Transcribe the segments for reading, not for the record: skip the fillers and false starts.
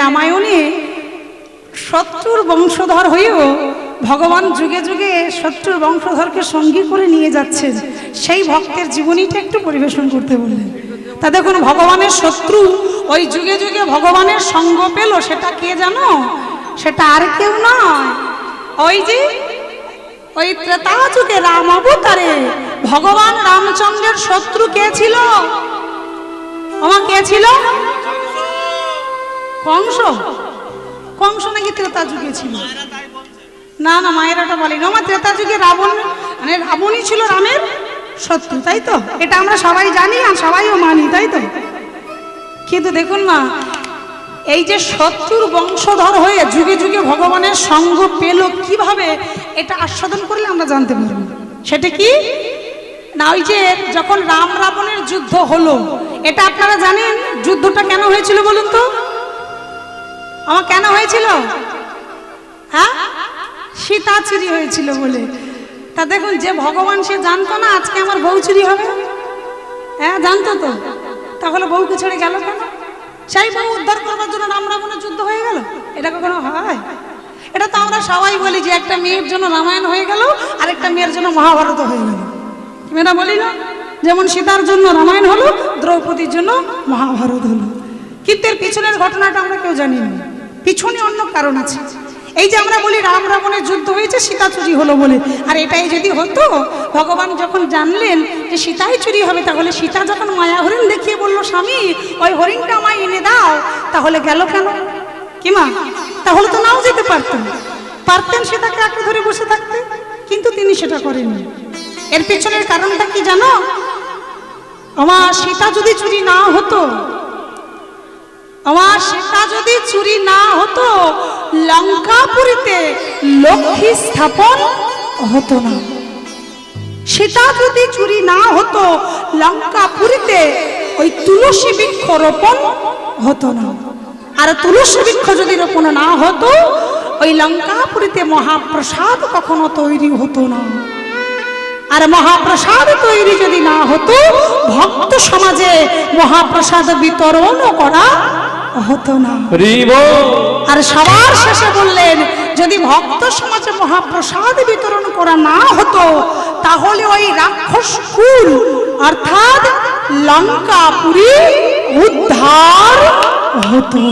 রামায়ণে শত্রুর বংশধর হয়েও ভগবান যুগে যুগে শত্রুর বংশধরকে সঙ্গী করে নিয়ে যাচ্ছেন, সেই ভক্তের জীবনীটা একটু পরিবেশন করতে বললেন। তা দেখুন, ভগবানের শত্রু ওই যুগে যুগে ভগবানের সঙ্গ পেল, সেটা কে জানো? সেটা আর কেউ নয়, ওই যে ওই ত্রেতা যুগে রাম অবতারে ভগবান রামচন্দ্রের শত্রু কে ছিল? আমার কে ছিল? কংস। কংস নাকি ত্রেতা যুগে ছিল? না না, মায়েরাটা বলেনি। আমার ত্রেতা যুগে রাবণ, মানে রাবণই ছিল রামের শত্রু, তাই তো? এটা আমরা সবাই জানি আর সবাইও মানি, তাই তো? কিন্তু দেখুন না, এই যে শত্রুর বংশধর হয়ে যুগে যুগে ভগবানের সঙ্গ পেল কিভাবে, এটা আস্বাদন করলে আমরা জানতে পারব। সেটা কি না, ওই যে যখন রাম রাবণের যুদ্ধ হলো, এটা আপনারা জানেন যুদ্ধটা কেন হয়েছিল বলুন তো? আমার কেন হয়েছিল? হ্যাঁ, সীতা চুরি হয়েছিল বলে। তা দেখুন, যে ভগবান সে জানতো না আজকে আমার বউ চুরি হবে? হ্যাঁ, জানতো তো। তাহলে বউকে ছেড়ে গেল কেন? সেই বউ উদ্ধার করবার জন্য রাম রাবণের যুদ্ধ হয়ে গেল? এটা কখনো হয়? এটা তো আমরা সবাই বলি যে একটা মেয়ের জন্য রামায়ণ হয়ে গেল আর একটা মেয়ের জন্য মহাভারত হয়ে গেল। মেয়েরা বলি না, যেমন সীতার জন্য রামায়ণ হলো, দ্রৌপদীর জন্য মহাভারত হলো। কিন্তু এর পিছনের ঘটনাটা আমরা কেউ জানি না, পিছনে অন্য কারণ আছে। এই যে আমরা বলি রাম রাবণের যুদ্ধ হয়েছে, সীতা চুরি হলো বলে, আর এটাই যদি হতো, ভগবান যখন জানলেন যে সীতাই চুরি হবে, তাহলে সীতা যখন মায়া হরিণ দেখিয়ে বলল স্বামী ওই হরিণটা আমায় এনে দাও, তাহলে গেল কেন? কি মা, তাহলে তো নাও যেতে পারতেন, সীতাকে আঁকড়ে ধরে বসে থাকতে, কিন্তু তিনি সেটা করেননি। এর পিছনের কারণটা কি জানো? আমার সীতা যদি চুরি না হতো, লঙ্কাপুরীতে লক্ষ্মী স্থাপন হতো না। সীতা যদি চুরি না হতো, লঙ্কাপুরীতে ওই তুলসী বৃক্ষ রোপণ হতো না। আর তুলসী বৃক্ষ যদি রোপণ না হতো, ওই লঙ্কাপুরীতে মহাপ্রসাদ কখনো তৈরি হতো না। আর মহাপ্রসাদ তৈরি যদি না হতো, ভক্ত সমাজে মহাপ্রসাদ বিতরণ করা হতো না। আর সবার শেষে বললেন, যদি ভক্ত সমাজে মহাপ্রসাদ বিতরণ করা না হতো, তাহলে ওই রাক্ষস কুল অর্থাৎ লঙ্কাপুরী উদ্ধার হতো।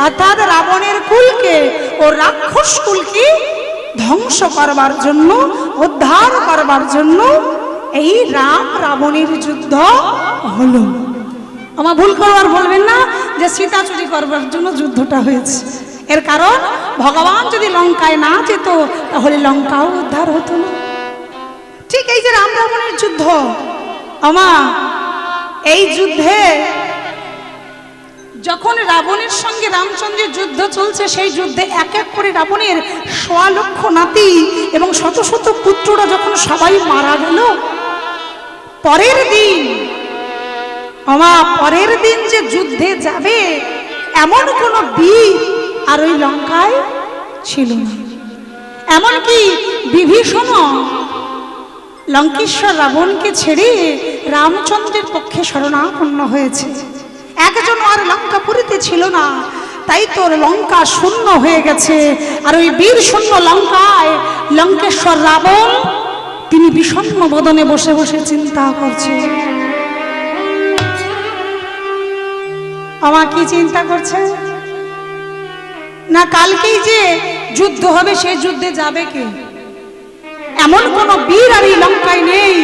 অর্থাৎ রাবণের কুলকে ও রাক্ষস কুলকে ধ্বংস করবার জন্য, উদ্ধার করবার জন্য এই রাম রাবণের যুদ্ধ হলো। আমার ভুল করবার বলবেন না যে সীতা চুরি করবার জন্য যুদ্ধটা হয়েছে। এর কারণ, ভগবান যদি লঙ্কায় না যেত, তাহলে লঙ্কাও উদ্ধার হতো না। ঠিক এই যে রাম রাবণের যুদ্ধ, এই যুদ্ধে যখন রাবণের সঙ্গে রামচন্দ্রের যুদ্ধ চলছে, সেই যুদ্ধে এক এক করে রাবণের 1.25 লক্ষ নাতি এবং শত শত পুত্ররা যখন সবাই মারা গেল, পরের দিন যে যুদ্ধে যাবে এমন কোন বীর আর ওই লঙ্কায় ছিল না। এমনকি বিভীষণ লঙ্কেশ্বর রাবণকে ছেড়ে রামচন্দ্রের পক্ষে শরণাপন্ন হয়েছে। একজন আর লঙ্কাপুরীতে ছিল না, তাই তোর লঙ্কা শূন্য হয়ে গেছে। আর ওই বীর শূন্য লঙ্কায় লঙ্কেশ্বর রাবণ তিনি বিষণ্ণ বদনে বসে বসে চিন্তা করছে। আমার কি চিন্তা করছে না, কালকেই যে যুদ্ধ হবে সেই যুদ্ধে যাবে কে? এমন কোন বীর আর এই লঙ্কায় নেই।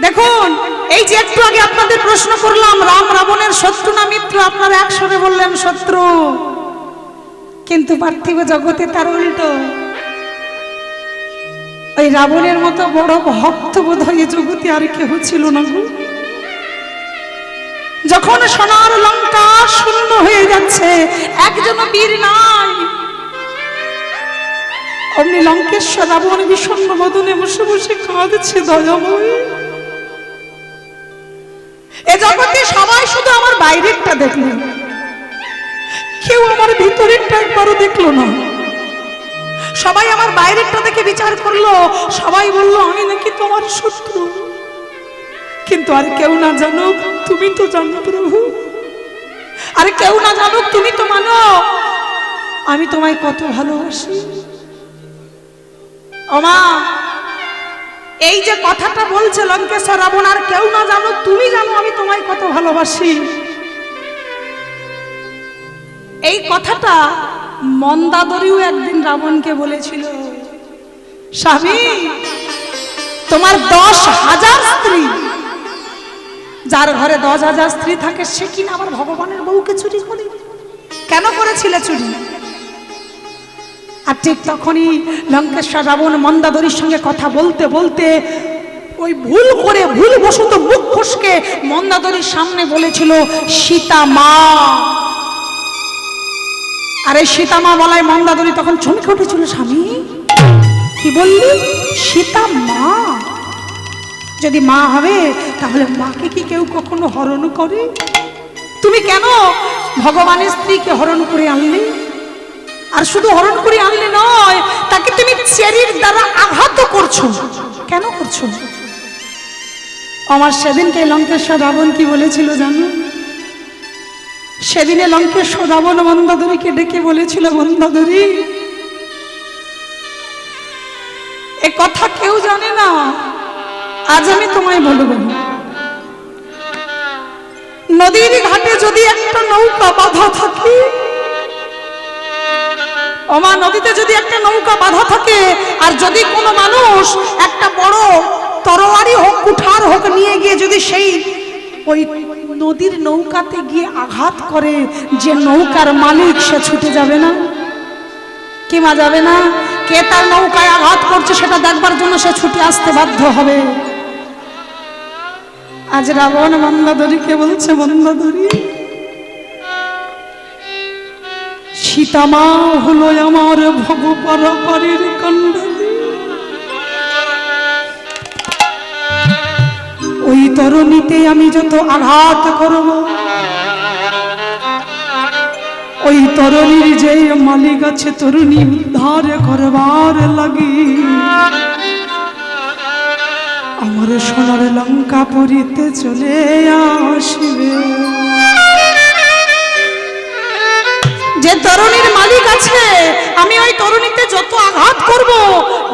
দেখুন, এই যে একটু আগে আপনাদের প্রশ্ন করলাম রাম রাবণের শত্রু না মিত্র, আপনারা একসঙ্গে বললেন শত্রু, কিন্তু পার্থিব জগতে তার উল্টো। ওই রাবণের মতো বড় ভক্ত বোধ হয় জগতে আর কেউ ছিল না গো। যখন সোনার লঙ্কা শূন্য হয়ে যাচ্ছে, একজন বীর নাই, অমনি লঙ্কেশ্বর রাবণ বিষণ্ণ বদনে বসে বসে কাঁদছে দয়াময়। এ জগতে সবাই শুধু আমার বাইরেরটা দেখলো, কেউ আমার ভিতরেরটা একবারও দেখলো না। সবাই আমার বাইরেরটা দেখে বিচার করলো, সবাই বললো আমি নাকি তোমার শত্রু। কিন্তু আর কেউ না জানুক, তুমি তো জানো প্রভু, আরে কেউ না জানুক, তুমি তো মানো আমি তোমায় কত ভালোবাসি। ওমা, এই যে কথাটা বলছে লঙ্কেশ্বর রাবণ, আর কেউ না জানুক, তুমি জানো আমি তোমায় কত ভালোবাসি, এই কথাটা মন্দাদরিও একদিন রাবণকে বলেছিল। স্বামী, তোমার 10,000 স্ত্রী, যার ঘরে 10,000 স্ত্রী থাকে সে কিনা আবার ভগবানের বউকে চুরি করে? কেন করেছিলে চুরি? আর ঠিক তখনই লঙ্কেশ্বর রাবণ মন্দাদরির সঙ্গে কথা বলতে বলতে ওই ভুলবশত মুখ ফসকে মন্দাদরির সামনে বলেছিল সীতা মা। আর এই সীতা মা বলায় মন্দাদরি তখন চমকে উঠেছিল। স্বামী, কি বললি? সীতা মা? যদি মা হবে তাহলে মাকে কি কেউ কখনো হরণ করে? তুমি কেন ভগবানের স্ত্রীকে হরণ করে আনলে? আর শুধু হরণ করে আনলে নয়, তাকে তুমি চেরির দ্বারা আঘাত করছো। কেন করছো? আমার সেদিনকে লঙ্কেশ্বর রাবণ কি বলেছিল জানো? সেদিনে লঙ্কেশ্বর রাবণ মন্দাদরিকে ডেকে বলেছিল, মন্দাদরি, এ কথা কেউ জানে না, আজ আমি তোমায় বলবো। নদীর ঘাটে যদি একটা নৌকা বাঁধা থাকে, ওমা, নদীতে যদি একটা নৌকা বাঁধা থাকে, আর যদি কোনো মানুষ একটা বড় তরোয়ারি হোক, কুঠার হোক নিয়ে গিয়ে যদি সেই ওই নদীর নৌকাতে গিয়ে আঘাত করে, যে নৌকার মালিক সে ছুটে যাবে না? কি মা যাবে না? কে তার নৌকায় আঘাত করছে সেটা দেখবার জন্য সে ছুটে আসতে বাধ্য হবে। আজ রাবণ মন্দাদরিকে বলছে, মন্দাদরি, সীতা মা হলো আমার ভগপরাপারের কাণ্ডারি। ওই তরুণীতে আমি যত আঘাত করব, ওই তরুণীর যে মালিক আছে তরুণী উদ্ধার করবার লাগি আমার সোনার লঙ্কা পুরীতে চলে আসবে। যে তরুণীর মালিক আছে, আমি ওই তরুণীতে যত আঘাত করব,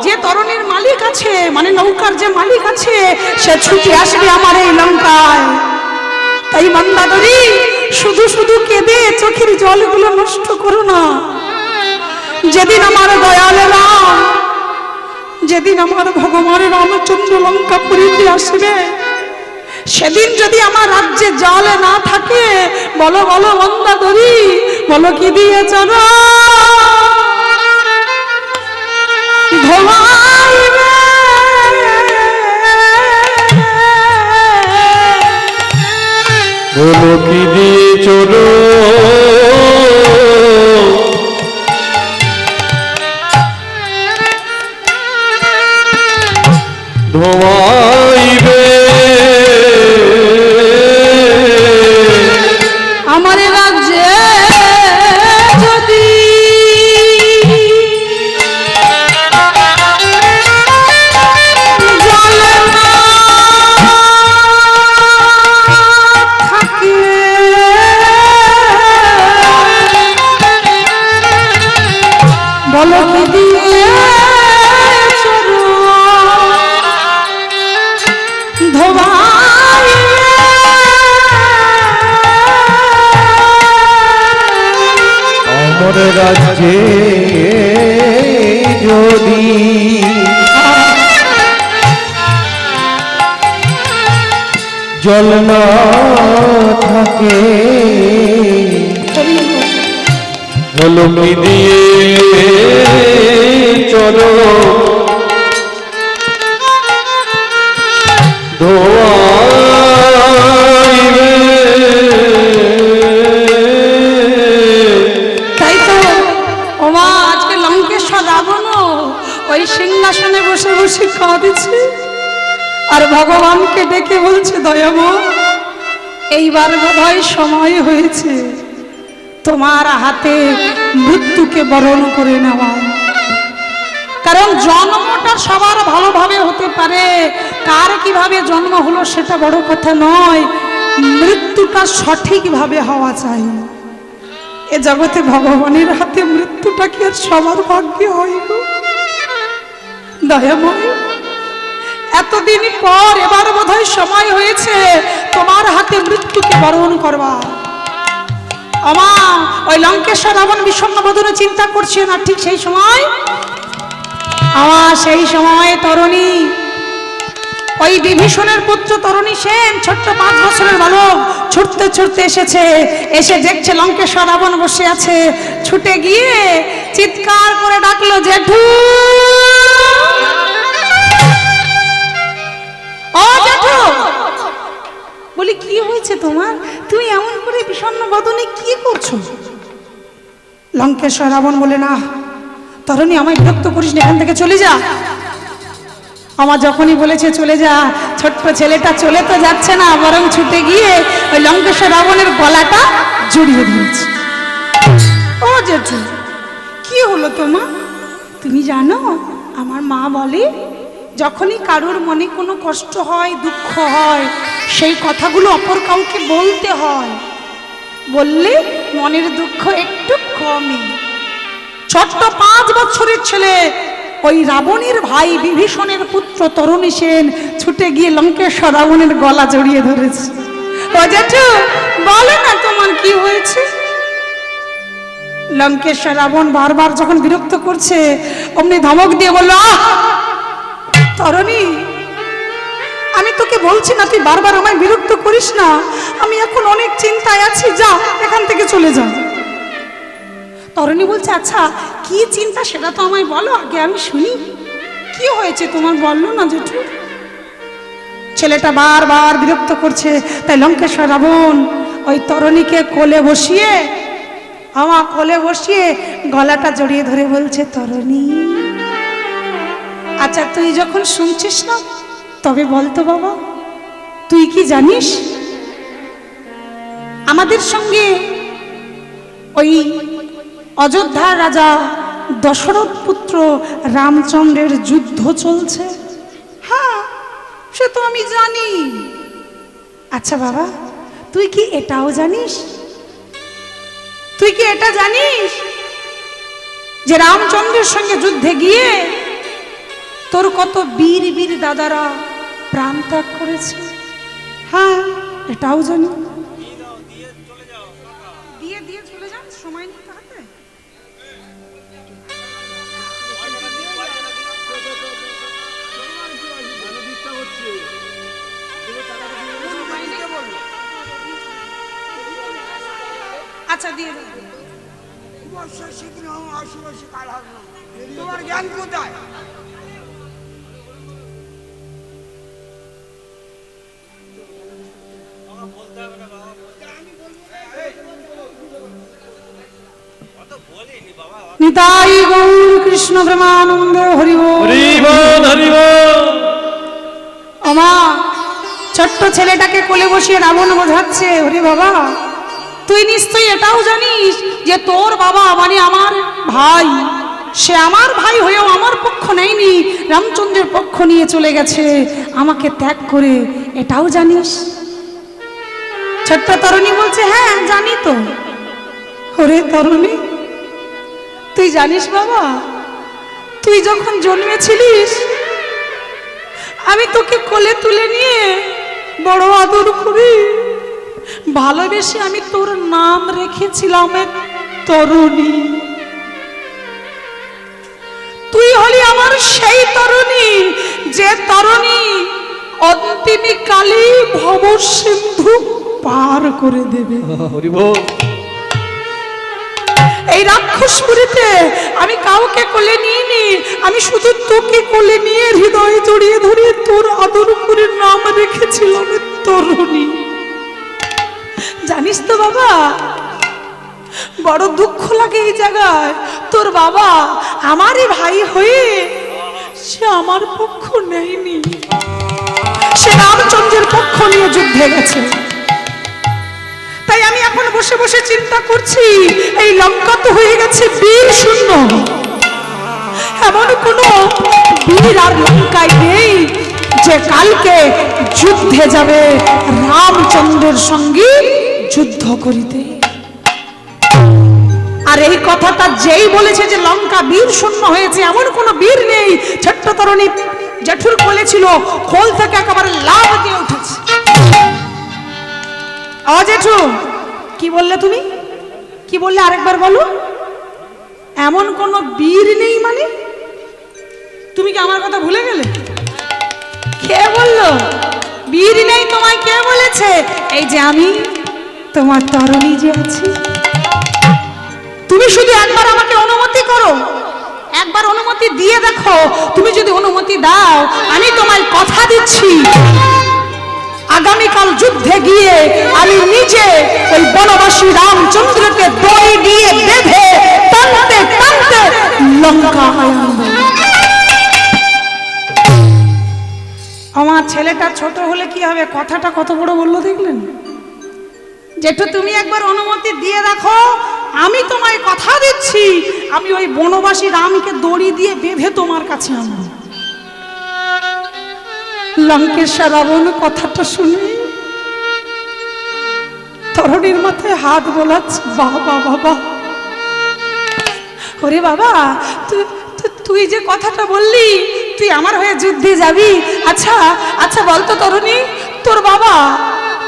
যে তরুণীর মালিক আছে মানে নৌকার যে মালিক আছে, সে ছুটে আসবে আমার এই লঙ্কায়। তাই মন্দাদরি, শুধু শুধু কেঁদে চোখের জলগুলো নষ্ট করো না। যেদিন আমার দয়াল রাম, যেদিন আমার ভগবান রামচন্দ্র লঙ্কা পুরীতে আসবে, সেদিন যদি আমার রাজ্যে জল না থাকে, বলো বলো মন্দাদরি, বলো কি দিয়ে চলো ধোয়াইবে? বলো কি দিয়ে চলো ধোয়াইবে? আমার রাজ্যে যদি জল না থাকে, বলো কি দিয়ে চলো ধোয়াইবে? আমার রাজ্যে যদি জল না থাকে, বলো কি দিয়ে চলো ধোয়াইবে? তাই তো ওমা, আজকে লঙ্কেশ্বর রাবণ ওই সিংহাসনে বসে বসে কাঁদছে, আর ভগবানকে ডেকে বলছে, দয়াময়, এইবার বোধহয় সময় হয়েছে তোমার হাতে মৃত্যুকে বরণ করে নেওয়া। কারণ জন্মটা সবার ভালোভাবে হতে পারে, কার কিভাবে জন্ম হলো সেটা বড় কথা নয়, মৃত্যুটা সঠিকভাবে হওয়া চাই। এ জগতে ভগবানের হাতে মৃত্যুটা কি আর সবার ভাগ্যে হয় গো? দয়াময়, এতদিন পর এবার বোধহয় সময় হয়েছে তোমার হাতে মৃত্যুকে বরণ করবার। আমা ওই লঙ্কেশ্বর রাবণ বিষণ্ণ বদনে চিন্তা করছে না, ঠিক সেই সময় সেই সময় তরুণী, ওই বিভীষণের পুত্র তরুণী সেন, ছোট্ট 5 বছরের বালক, ছুটতে ছুটতে এসেছে। এসে দেখছে লঙ্কেশ্বর রাবণ বসে আছে। ছুটে গিয়ে চিৎকার করে ডাকলো, জেঠু, ও জেঠু। বলি, কি হয়েছে তোমার? তুমি এমন করে বিষণ্ণ বদনে কি করছো? লঙ্কেশ্বর রাবণ বলে, না তরুণী, আমায় বিরক্ত করিস না, এখান থেকে চলে যা। আমার যখনই বলেছে চলে যা, ছোট্ট ছেলেটা চলে তো যাচ্ছে না, বরং ছুটে গিয়ে ওই লঙ্কেশ্বর রাবণের গলাটা জড়িয়ে দিয়েছে। ও জেঠু, কি হলো তোমার? তুমি জানো, আমার মা বলে যখনই কারোর মনে কোনো কষ্ট হয়, দুঃখ হয়, সেই কথাগুলো অপর কাউকে বলতে হয়, বললে মনের দুঃখ একটু কমে। ছোট্ট 5 বছরের ছেলে, ওই রাবণের ভাই বিভীষণের পুত্র তরুণী সেন ছুটে গিয়ে লঙ্কেশ্বর রাবণের গলা জড়িয়ে ধরেছে। ও জেঠু, বলে না তোমার কি হয়েছে? লঙ্কেশ্বর রাবণ বারবার যখন বিরক্ত করছে, অমনি ধমক দিয়ে বলল, তরুণী, আমি তোকে বলছি না তুই বারবার আমায় বিরক্ত করিস না, আমি এখন অনেক চিন্তায় আছি, যা এখান থেকে চলে যা। তরুণী বলছে, আচ্ছা কি চিন্তা সেটা তো আমায় বলো, আগে আমি শুনি। কি হয়েছে তোমার, বললো না জেঠু? ছেলেটা বারবার বিরক্ত করছে, তাই লঙ্কেশ্বর রাবণ ওই তরুণীকে কোলে বসিয়ে, গলাটা জড়িয়ে ধরে বলছে, তরুণী, আচ্ছা তুই যখন শুনছিস না, তবে বলতো বাবা, তুই কি জানিস আমাদের সঙ্গে ওই অযোধ্যার রাজা দশরথ পুত্র রামচন্দ্রের যুদ্ধ চলছে? হ্যাঁ, সে তো আমি জানি। আচ্ছা বাবা, তুই কি এটাও জানিস, যে রামচন্দ্রের সঙ্গে যুদ্ধে গিয়ে তোর কত বীর বীর দাদারা প্রাণ ত্যাগ করেছে? হ্যাঁ, এটাও জানি। দিয়ে চলে যান, সময় নিতে হবে। আচ্ছা দিয়ে তোমার জ্ঞান কোথায়? নিতাই গৌর কৃষ্ণ প্রেমানন্দ, হরি বল হরি বল। ওমা, ছোট্ট ছেলেটাকে কোলে বসিয়ে রাবণ বোঝাচ্ছে, ওরে বাবা, তুই নিশ্চয়ই এটাও জানিস যে তোর বাবা মানে আমার ভাই, সে আমার ভাই হয়েও আমার পক্ষ নেয়নি, রামচন্দ্রের পক্ষ নিয়ে চলে গেছে আমাকে ত্যাগ করে, এটাও জানিস? ছোট্ট তরুণী বলছে, হ্যাঁ জানি তো। ওরে তরুণী, তুই জানিস বাবা, তুই যখন জন্মেছিলিস আমি তোকে কোলে তুলে নিয়ে বড় আদর করে ভালোবেসে আমি তোর নাম রেখেছিলাম তরুণী। তুই হলি আমার সেই তরুণী, যে তরুণী অন্তিম কালে ভব সিন্ধু পার করে দেবে। হরি বল। এই রাক্ষসপুরীতে আমি কাউকে কোলে নিইনি, আমি শুধু তোকে কোলে নিয়ে হৃদয়ে জড়িয়ে ধরে তোর আদর করে নাম রেখেছিলাম তরুণী। জানিস তো বাবা, বড় দুঃখ লাগে এই জায়গায়, তোর বাবা আমারই ভাই হয়ে সে আমার পক্ষ নেয়নি, সে রামচন্দ্রের পক্ষ নিয়ে যুদ্ধে গেছে। তাই আমি এখন বসে বসে চিন্তা করছি, এই লঙ্কা তো হয়ে গেছে বীর শূন্য, এমন কোন বীর আর লঙ্কায় নেই যে কালকে যুদ্ধে যাবে রামচন্দ্রের সঙ্গে যুদ্ধ করিতে। আর এই কথাটা যেই বলেছে যে লঙ্কা বীর শূন্য হয়েছে, এমন কোনো বীর নেই। ছোট্ট তরুণী জেঠুর কোলে ছিল, কোল থেকে একেবারে লাফ দিয়ে উঠেছে। ও জেঠু, কি বললে তুমি? কি বললে আরেকবার বলো। এমন কোনো বীর নেই মানে? তুমি কি আমার কথা ভুলে গেলে? কে বললো বীর নেই? তোমায় কে বলেছে? এই যে আমি, তোমার তরুণী যে আছি। তুমি শুধু একবার আমাকে অনুমতি করো, একবার অনুমতি দিয়ে দেখো। তুমি যদি অনুমতি দাও, আমি তোমায় কথা দিচ্ছি, আগামীকাল যুদ্ধে গিয়ে আমি নিজে ওই বনবাসী রামচন্দ্রকে দড়ি দিয়ে বেঁধে টানতে টানতে লঙ্কা আনব। আমার ছেলেটা ছোট হলে কি হবে? কথাটা কত বড় বললো দেখলেন? যেটু তুমি একবার অনুমতি দিয়ে রাখো, আমি তোমায় কথা দিচ্ছি, আমি ওই বনবাসী রামকে দড়ি দিয়ে বেঁধে তোমার কাছে আনব। লঙ্কেশ্বর রাবণ কথাটা শুনে তরুণীর মাথায় হাত বোলাচ্ছে। বাবা বাবা, ওরে বাবা, তুই যে কথাটা বললি তুই আমার হয়ে যুদ্ধে যাবি। আচ্ছা আচ্ছা বলতো তরুণী, তোর বাবা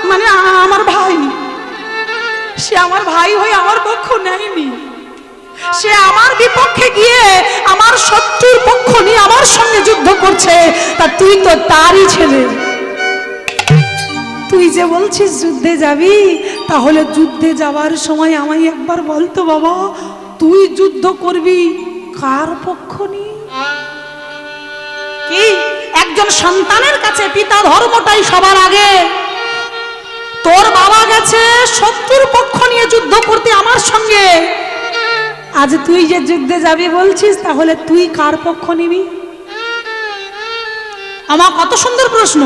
মানে আমার ভাই, সে আমার ভাই হয়ে আমার পক্ষ নেয়নি, সে আমার বিপক্ষে গিয়ে আমার শত্রুর পক্ষ নিয়ে আমার সঙ্গে যুদ্ধ করছে। তা তুই তো তারই ছেলে, তুই যে বলছিস যুদ্ধে যাবি, তাহলে যুদ্ধে যাওয়ার সময় আমায় একবার বলতো বাবা, তুই যুদ্ধ করবি কার পক্ষ নিয়ে? কি একজন সন্তানের কাছে পিতা ধর্মটাই সবার আগে। তোর বাবা গেছে শত্রুর পক্ষ নিয়ে যুদ্ধ করতে আমার সঙ্গে, আজ তুই যে যুদ্ধে যাবি বলছিস, তাহলে তুই কার পক্ষ নিবি? আমার কত সুন্দর প্রশ্ন,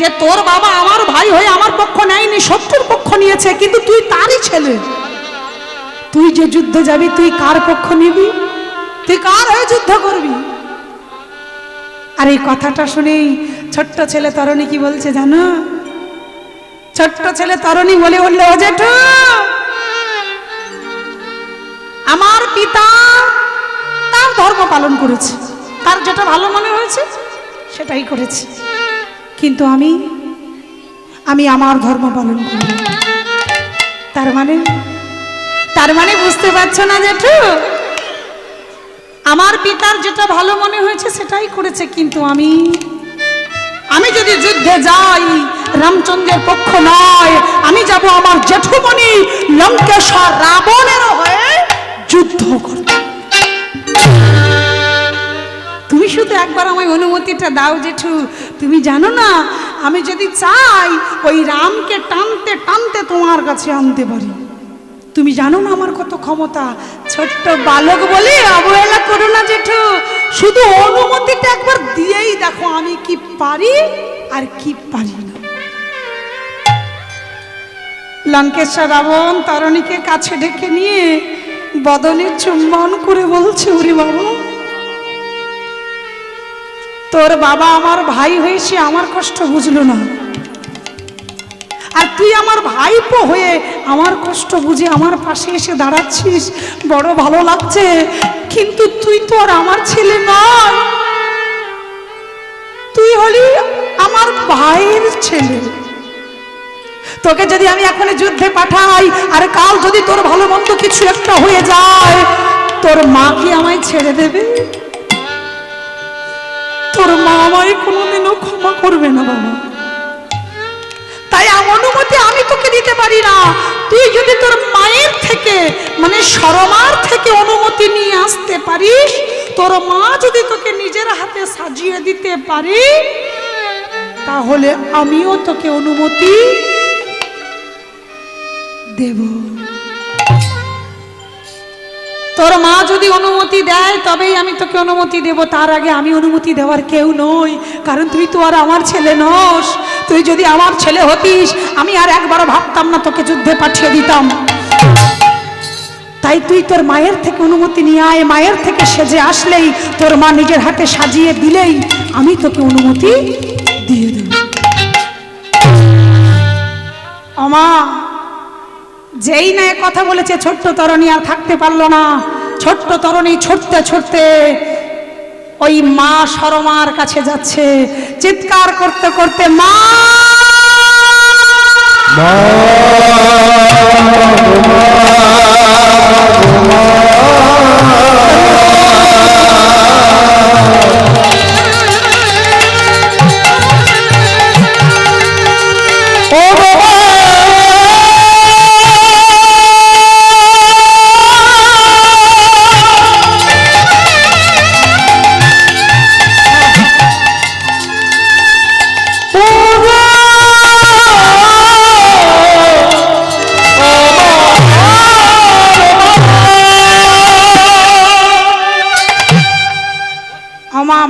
যে তোর বাবা আমার ভাই হয়ে আমার পক্ষ নেয়নি, শত্রুর পক্ষ নিয়েছে, কিন্তু তুই তারই ছেলে। তুই যে যুদ্ধে যাবি তুই কার পক্ষ নিবি? তুই কার হয়ে যুদ্ধ করবি? আর এই কথাটা শুনেই ছোট্ট ছেলে তরুণী কি বলছে জানো? ছোট্ট ছেলে তরুণী বলে উঠল, ও জেঠু, আমার পিতা তার ধর্ম পালন করেছে, তার যেটা ভালো মনে হয়েছে সেটাই করেছে, কিন্তু আমি আমার ধর্ম পালন করি। তার মানে বুঝতে পারছো না জেঠু? আমার পিতার যেটা ভালো মনে হয়েছে সেটাই করেছে, কিন্তু আমি যদি যুদ্ধে যাই রামচন্দ্রের পক্ষ নয়, আমি যাব আমার জেঠুমণি লঙ্কেশ্বর রাবণের হয়ে যুদ্ধ করতে। তুমি শুধু একবার আমায় অনুমতিটা দাও জেঠু। তুমি জানো না, আমি যদি চাই ওই রামকে টানতে টানতে তোমার কাছে আনতে পারি। তুমি জানো না আমার কত ক্ষমতা। ছোট্ট বালক বলে অবহেলা করো না জেঠু, শুধু অনুমতিটা একবার দিয়েই দেখো আমি কি পারি আর কি পারি না। লঙ্কেশ্বর রাবণ তরুণীকে কাছে ডেকে নিয়ে বদনে চুম্বন করে বলছে, ওরে বাবা, তোর বাবা আমার ভাই হয়ে সে আমার কষ্ট বুঝলো না, আর তুই আমার ভাইপো হয়ে আমার কষ্ট বুঝে আমার পাশে এসে দাঁড়াচ্ছিস, বড় ভালো লাগছে। কিন্তু তুই তো আর আমার ছেলে নয়, তুই হলি আমার ভাইয়ের ছেলে। তোকে যদি আমি এখন যুদ্ধে পাঠাই আর কাল যদি তোর ভালো মন্দ কিছু একটা হয়ে যায়, তোর মা কি আমায় ছেড়ে দেবে? তোর মা আমায় কোনোদিনও ক্ষমা করবে না বাবা। তাই অনুমতি আমি তোকে দিতে পারি না। তুই যদি তোর মায়ের থেকে মানে সরমার থেকে অনুমতি নিয়ে আসতে পারিস, তোর মা যদি তোকে নিজের হাতে সাজিয়ে দিতে পারি, তাহলে আমিও তোকে অনুমতি দেব। তোর মা যদি অনুমতি দেয় তবেই আমি তোকে অনুমতি দেব, তার আগে আমি অনুমতি দেওয়ার কেউ নই, কারণ তুই তো আর আমার ছেলে নস। তুই যদি আমার ছেলে হতিস, আমি আর একবারও ভাবতাম না তোকে যুদ্ধে পাঠিয়ে দিতাম। তাই তুই তোর মায়ের থেকে অনুমতি নিয়ে আয়, মায়ের থেকে সেজে আসলেই, তোর মা নিজের হাতে সাজিয়ে দিলেই আমি তোকে অনুমতি দিয়ে দেব। আমা যেই না এ কথা বলেছে ছোট্ট তরণী আর থাকতে পারলো না। ছোট্ট তরণী ছুটতে ছুটতে ওই মা সরমার কাছে যাচ্ছে, চিৎকার করতে করতে মা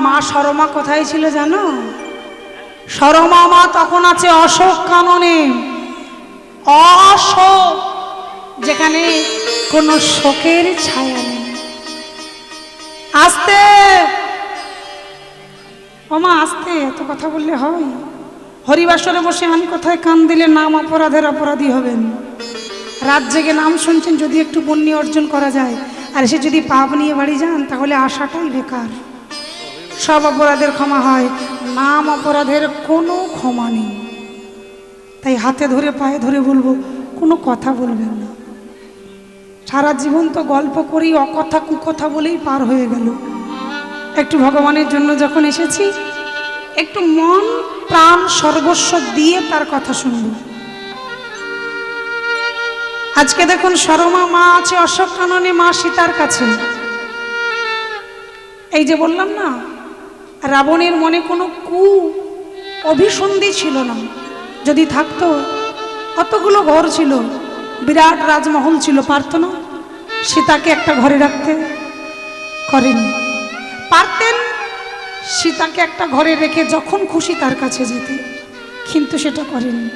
মা সরমা কোথায় ছিল জানো? সরমা মা তখন আছে অশোক কাননে। অশোক, যেখানে কোনো শোকের ছায়া নেই। আস্তে ওমা আস্তে, এত কথা বললে হয়? হরিবাসরে বসে আমি কোথায় কান দিলে নাম অপরাধের অপরাধী হবেন। রাত জেগে নাম শুনছেন, যদি একটু পুণ্য অর্জন করা যায়, আর সে যদি পাপ নিয়ে বাড়ি যান তাহলে আশাটাই বেকার। সব অপরাধের ক্ষমা হয়, নাম অপরাধের কোনো ক্ষমা নেই। তাই হাতে ধরে পায়ে ধরে বলবো, কোনো কথা বলবেন না। সারা জীবন তো গল্প করেই অকথা কুকথা বলেই পার হয়ে গেল। একটু ভগবানের জন্য যখন এসেছি, একটু মন প্রাণ সর্বস্ব দিয়ে তার কথা শুনব। আজকে দেখুন সরমা মা আছে অশোক কাননে মা সীতার কাছে। এই যে বললাম না, রাবণের মনে কোনো অভিসন্ধি ছিল না। যদি থাকতো, অতগুলো ঘর ছিল, বিরাট রাজমহল ছিল, পারত না সীতাকে একটা ঘরে রাখতে? করেনি। পারতেন সীতাকে একটা ঘরে রেখে যখন খুশি তার কাছে যেতে, কিন্তু সেটা করেনি।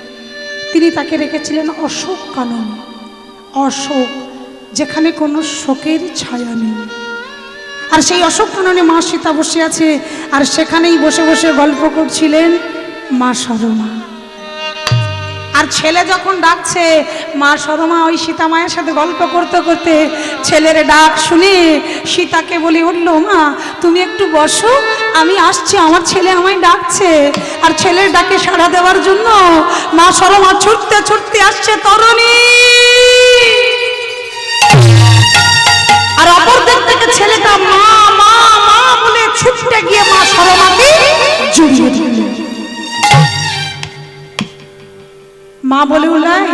তিনি তাকে রেখেছিলেন অশোক কানন। অশোক, যেখানে কোনো শোকের ছায়া নেই। আর সেই অশোক কাননে মা সীতা বসে আছে, আর সেখানেই বসে বসে গল্প করছিলেন মা সরমা। আর ছেলে যখন ডাকছে, মা সরমা ওই সীতা মায়ের সাথে গল্প করতে করতে ছেলের ডাক শুনে সীতাকে বলে উঠল, মা তুমি একটু বসো, আমি আসছি, আমার ছেলে আমায় ডাকছে। আর ছেলের ডাকে সাড়া দেওয়ার জন্য মা সরমা ছুটতে ছুটতে আসছে তরণী। আর অপর দিক থেকে ছেলেটা মা মা মা বলে ছুটতে গিয়ে মা সরমাকে জড়িয়ে ধরল। মা বলে উলাই,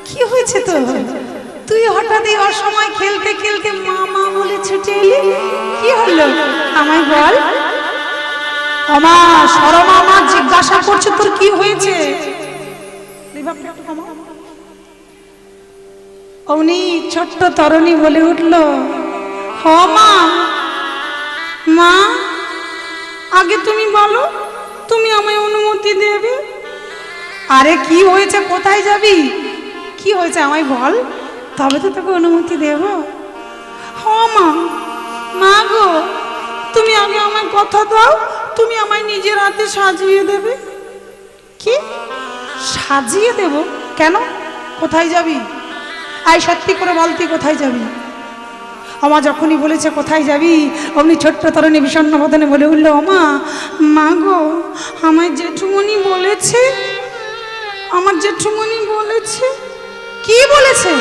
কি হয়েছে তো? তুই হঠাৎ এই অসময় খেলতে খেলতে মা মা বলে ছুটে এলি, কি হলো আমায় বল। মা সরমা মা জিজ্ঞাসা করছে তোর কি হয়েছে। অমনি ছোট্ট তরণী বলে উঠল, হ মা, মা আগে তুমি বলো, তুমি আমায় অনুমতি দেবে। আরে কি হয়েছে, কোথায় যাবি, কি হয়েছে আমায় বল, তবে তো তোকে অনুমতি দেব। হ মা, মা গো তুমি আগে আমায় কথা দাও, তুমি আমায় নিজের হাতে সাজিয়ে দেবে। কি সাজিয়ে দেব? কেন, কোথায় যাবি? আই সত্যি করে বল, তুই কোথায় যাবি? আমা যখনই বলেছে কোথায় যাবি, অমনি ছোট্ট তরণী বিষণ্ণ বদনে বলে উঠল, মা, মা গো আমায় জেঠুমণি বলেছে, আমার জেঠুমণি বলেছে। কি বলেছে?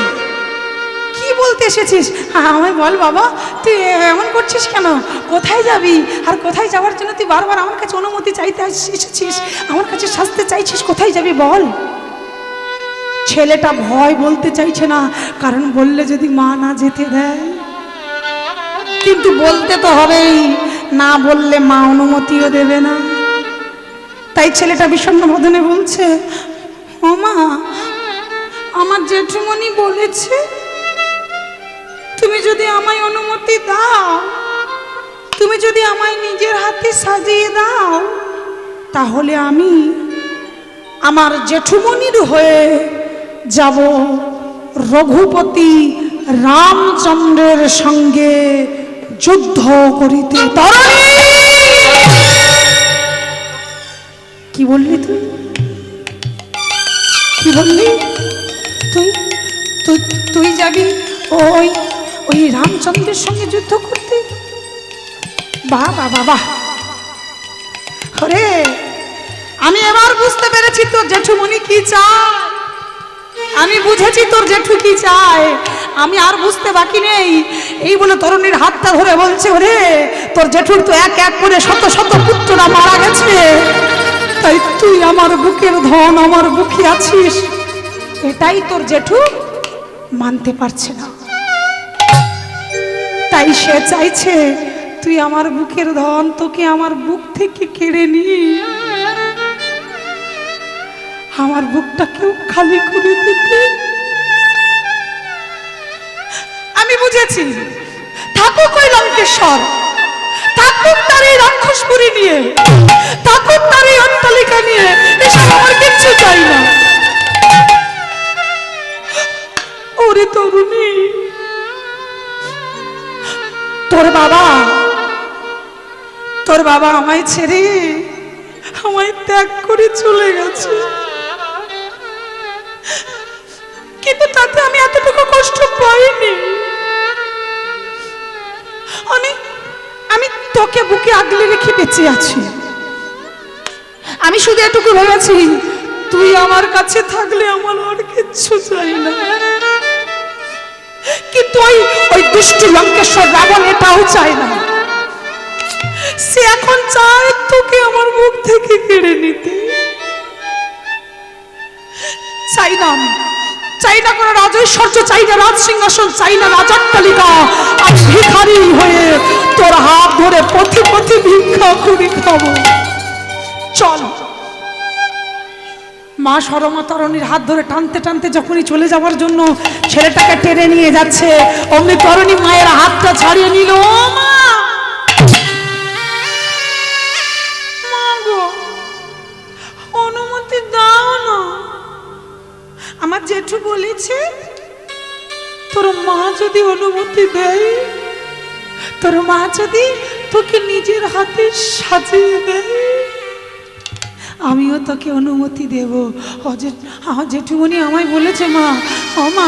কি বলতে এসেছিস আমায় বল বাবা, তুই এমন করছিস কেন? কোথায় যাবি? আর কোথায় যাওয়ার জন্য তুই বারবার আমার কাছে অনুমতি চাইতে এসেছিস, আমার কাছে সাজতে চাইছিস, কোথায় যাবি বল। ছেলেটা ভয় বলতে চাইছে না, কারণ বললে যদি মা না যেতে দেয়। কিন্তু বলতে তো হবেই, না বললে মা অনুমতিও দেবে না। তাই ছেলেটা বিষণ্ণ বদনে বলছে, ও মা, আমার জেঠুমণি বলেছে তুমি যদি আমায় অনুমতি দাও, তুমি যদি আমায় নিজের হাতে সাজিয়ে দাও, তাহলে আমি আমার জেঠুমণির হয়ে যাব রঘুপতি রামচন্দ্রের সঙ্গে যুদ্ধ করিতে। তরণী, কি বললি তুই? কি বললি? তুই তুই তুই যাবি ওই ওই রামচন্দ্রের সঙ্গে যুদ্ধ করতে? বাবা বাবা, ওরে আমি এবার বুঝতে পেরেছি তোর জেঠুমনি কি চায়। আমি বুঝেছি তোর জেঠু কি চায়, আমি আর বুঝতে বাকি নেই। এই বলে তরুণীর হাতটা ধরে বলছে, ওরে তোর জেঠুর তো এক এক করে শত শত পুত্ররা মারা গেছে, তাই তুই আমার বুকের ধন, আমার বুকে আছিস, এটাই তোর জেঠু মানতে পারছে না। তাই সে চাইছে তুই আমার বুকের ধন, তোকে আমার বুক থেকে কেড়ে নিয়ে আমার বুকটাকেও খালি করে দিতে। আমি বুঝেছি, থাকুক ওই লঙ্কেশ্বর, থাকুক তার এই রাক্ষসপুরী নিয়ে, থাকুক তার এই অট্টালিকা নিয়ে, এসব আমার কিচ্ছু চাই না। ওরে তরুণী, তোর বাবা আমায় ছেড়ে আমায় ত্যাগ করে চলে গেছে, কিন্তু তাতে আমি এতটুকু কষ্ট পাইনি। আমি তোকে বুকে আগলে রেখে বেঁচে আছি। আমি শুধু এটুকু ভেবেছি, তুই আমার কাছে থাকলে আমার আর কিচ্ছু চাই না। কিন্তু ওই দুষ্ট লঙ্কেশ্বর রাবণ এটাও চায় না। সে এখন চায় তোকে আমার মুখ থেকে কেড়ে নিতে। চাই না আমি, চাই না কোনো রাজৈশ্বর্য, চাই না রাজ সিংহাসন, চাই না রাজাট্টালিকা। আমি ভিখারি হয়ে তোর হাত ধরে পথে পথে ভিক্ষা করি খাবো। চল। মা সরমা তরণীর হাত ধরে টানতে টানতে যখনই চলে যাওয়ার জন্য ছেলেটাকে টেনে নিয়ে যাচ্ছে, অমনি তরণী মায়ের হাতটা ছাড়িয়ে নিল। মা, অনুমতি দাও না। আমার জেঠু বলেছে তোর মা যদি অনুমতি দেয়, তোর মা যদি তোকে নিজের হাতে সাজিয়ে দেয়, আমিও তোকে অনুমতি দেব। আমার জেঠুমনি আমায় বলেছে, মা ও মা,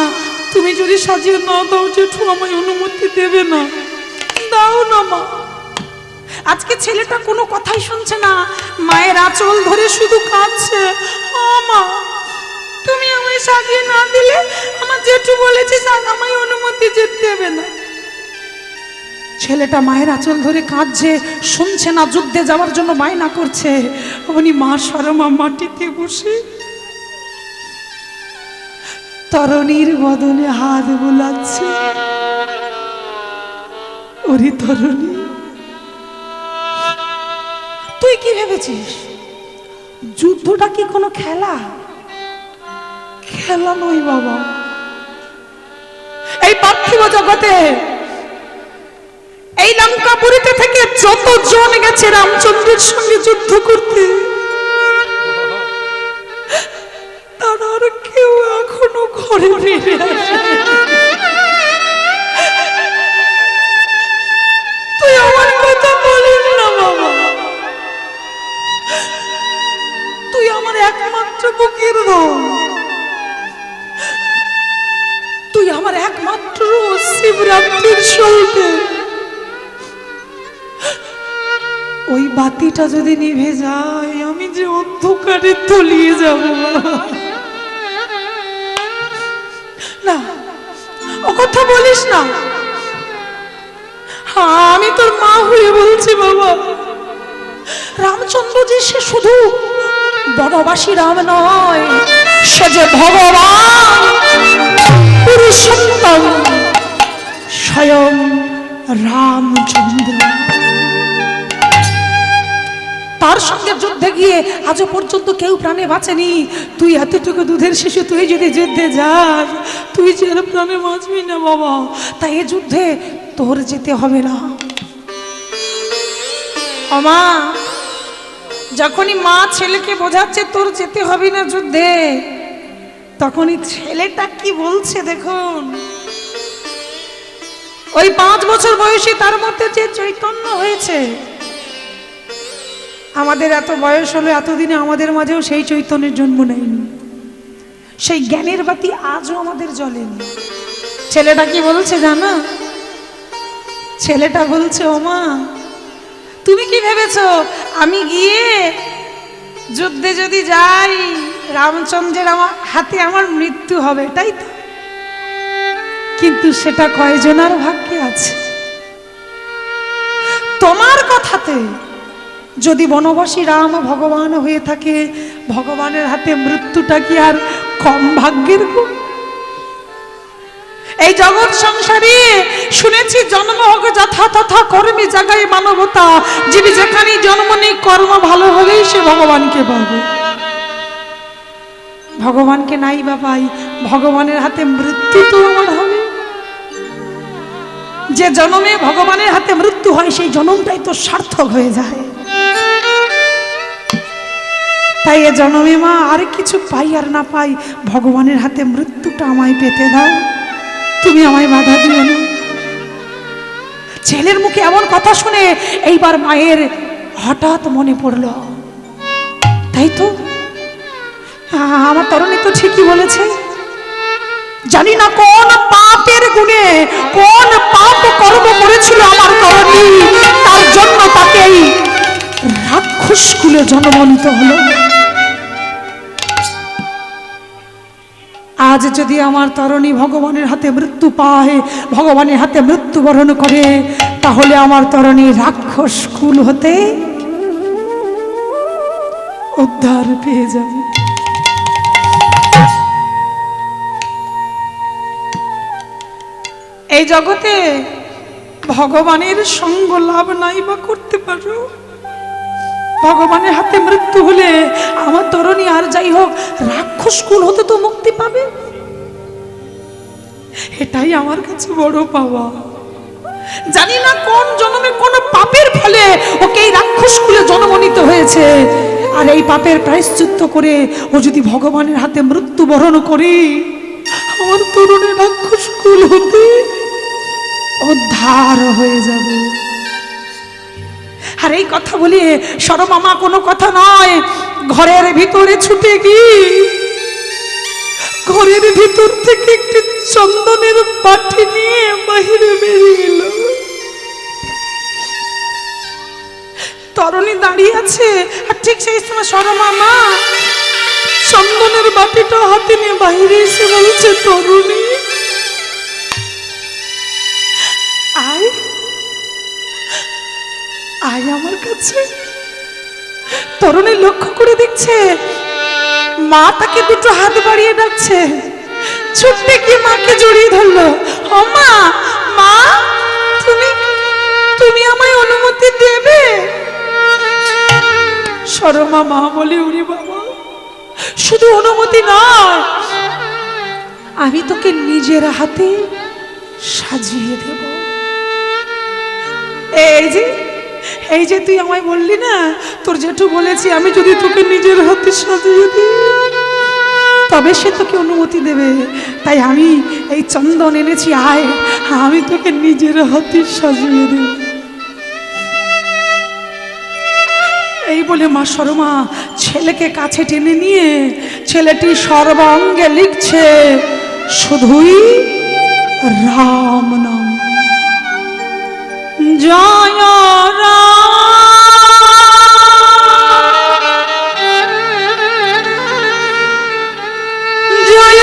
তুমি যদি সাজিয়ে না দাও জেঠু আমায় অনুমতি দেবে না। দাও না মা। আজকে ছেলেটা কোনো কথাই শুনছে না, মায়ের আঁচল ধরে শুধু কাঁদছে। ও মা, তুমি আমায় সাজিয়ে না দিলে আমার জেঠু বলেছে আমায় অনুমতি দেবে না। ছেলেটা মায়ের আঁচল ধরে কাঁদছে, শুনছে না, যুদ্ধে যাওয়ার জন্য বায়না করছে। উনি মা সরমা মাটিতে বসে তরণীর বদনে হাত বোলাচ্ছে। ওরে তরণী, তুই কি ভেবেছিস যুদ্ধটা কি কোনো খেলা? খেলা নয় বাবা। এই পার্থিব জগতে, এই লঙ্কাপুরীতে থেকে যতজন গেছে রামচন্দ্রের সঙ্গে যুদ্ধ করতে, তারা আর কেউ এখনো ঘরে ফিরে আসে। তুই আমার কথা বলিস না বাবা, তুই আমার একমাত্র বুকের ধন, তুই আমার একমাত্র শিবরাত্রির সঙ্গে। ওই বাতিটা যদি নিভে যায়, আমি যে অন্ধকারে তলিয়ে যাব। না, ও কথা বলিস না। আমি তোর মা হয়ে বলছি বাবা, রামচন্দ্র যে সে শুধু বনবাসী রাম নয়, সে যে ভগবান পুরুষোত্তম স্বয়ং রামচন্দ্র। তার সঙ্গে যুদ্ধে গিয়ে আজও পর্যন্ত কেউ প্রাণে বাঁচেনি। তুই এতটুকু দুধের শিশু, তুই যদি যুদ্ধে যাস, তুই যে প্রাণে বাঁচবি না বাবা। তাই এ যুদ্ধে তোর যেতে হবে না। মা, যখনই মা ছেলেকে বোঝাচ্ছে তোর যেতে হবে না যুদ্ধে, তখনই ছেলেটা কি বলছে দেখুন। ওই 5 বছর বয়সী তার মধ্যে যে চৈতন্য হয়েছে, আমাদের এত বয়স হলো, এতদিনে আমাদের মাঝেও সেই চৈতন্যের জন্ম নেয়নি। সেই জ্ঞানের বাতি আজও আমাদের জ্বলেনি। ছেলেটা কি বলছে জানো? ছেলেটা বলছে, ওমা তুমি কি ভেবেছো আমি গিয়ে যুদ্ধে যদি যাই রামচন্দ্রের আমার হাতে আমার মৃত্যু হবে, তাই তো? কিন্তু সেটা কয়জনার ভাগ্যে আছে? তোমার কথাতে যদি বনবাসী রাম ভগবান হয়ে থাকে, ভগবানের হাতে মৃত্যুটা কি আর কম ভাগ্যের গুণ? এই জগৎ সংসারে শুনেছি জন্ম হোক যথা তথা কর্মী জাগায় মানবতা। জীবী যেখানে জন্ম নেই, কর্ম ভালো হলেই সে ভগবানকে পাবে। ভগবানকে নাই বা পাই, ভগবানের হাতে মৃত্যু তো আমার হবে। যে জন্মে ভগবানের হাতে মৃত্যু হয় সেই জন্মটাই তো সার্থক হয়ে যায়। তাই এ জন্মে মা আর কিছু পাই আর না পাই, ভগবানের হাতে মৃত্যুটা আমায় পেতে দাও, তুমি আমায় বাধা দিও না। ছেলের মুখে এমন কথা শুনে এইবার মায়ের হঠাৎ মনে পড়ল, তাই তো আমার তরুণী তো ঠিকই বলেছে। জানি না কোন পাপের গুণে, কোন পাপ কর্ম করেছিল আমার তরুণী, তার জন্য তাকে এই রাক্ষস কুলে জন্ম নিতে হলো। আজ যদি আমার তরুণী ভগবানের হাতে মৃত্যু পায়, ভগবানের হাতে মৃত্যুবরণ করে, তাহলে আমার তরুণী রাক্ষস কুল হতে উদ্ধার পেয়ে যাবে। এই জগতে ভগবানের সঙ্গ লাভ নাই বা করতে পারো, ভগবানের হাতে মৃত্যু হলে আমার তরুণী আর যাই হোক রাক্ষস কুল হতে তো মুক্তি পাবে। এটাই আমার কাছে বড় পাওয়া। জানি না কোন জন্মে কোন পাপের ফলে ওকে এই রাক্ষস কুলে জন্ম নিতে হয়েছে, আর এই পাপের প্রায়শ্চিত্ত করে ও যদি ভগবানের হাতে মৃত্যু বরণ করে, আমার তরুণী রাক্ষস কুল হতে উদ্ধার হয়ে যাবে। আর এই কথা বলে সরমামা কোনো কথা নয়, ঘরের ভিতরে ছুটে গিয়ে ঘরের ভিতর থেকে একটি চন্দনের বাটি নিয়ে বাহিরে বেরিয়ে এলো। তরুণী দাঁড়িয়ে আছে, আর ঠিক সেই সময় সরমামা চন্দনের বাটিটা হাতে নিয়ে বাহিরে এসে বলছে, তরুণী আয় আয় আমার কাছে। তরুণী লক্ষ্য করে দেখছে মা তাকে দুটো হাত বাড়িয়ে ডাকছে। ছুটতে গিয়ে মাকে জড়িয়ে ধরলো। ও মা, মা তুমি তুমি আমায় অনুমতি দেবে? সরমা মা বলে, ওরে বাবা, শুধু অনুমতি নয়, আমি তোকে নিজের হাতে সাজিয়ে দেব। এই যে তুই আমায় বললি না, তোর জেঠু বলেছি আমি যদি তোকে নিজের হাতে সাজিয়ে দিই তবে সে তোকে অনুমতি দেবে। তাই আমি এই চন্দন এনেছি, আয় আমি তোকে নিজের হাতে সাজিয়ে দেব। এই বলে মা সরমা ছেলেকে কাছে টেনে নিয়ে ছেলেটি সর্বাঙ্গে লিখছে শুধুই রাম নাম। জয় রাম জয়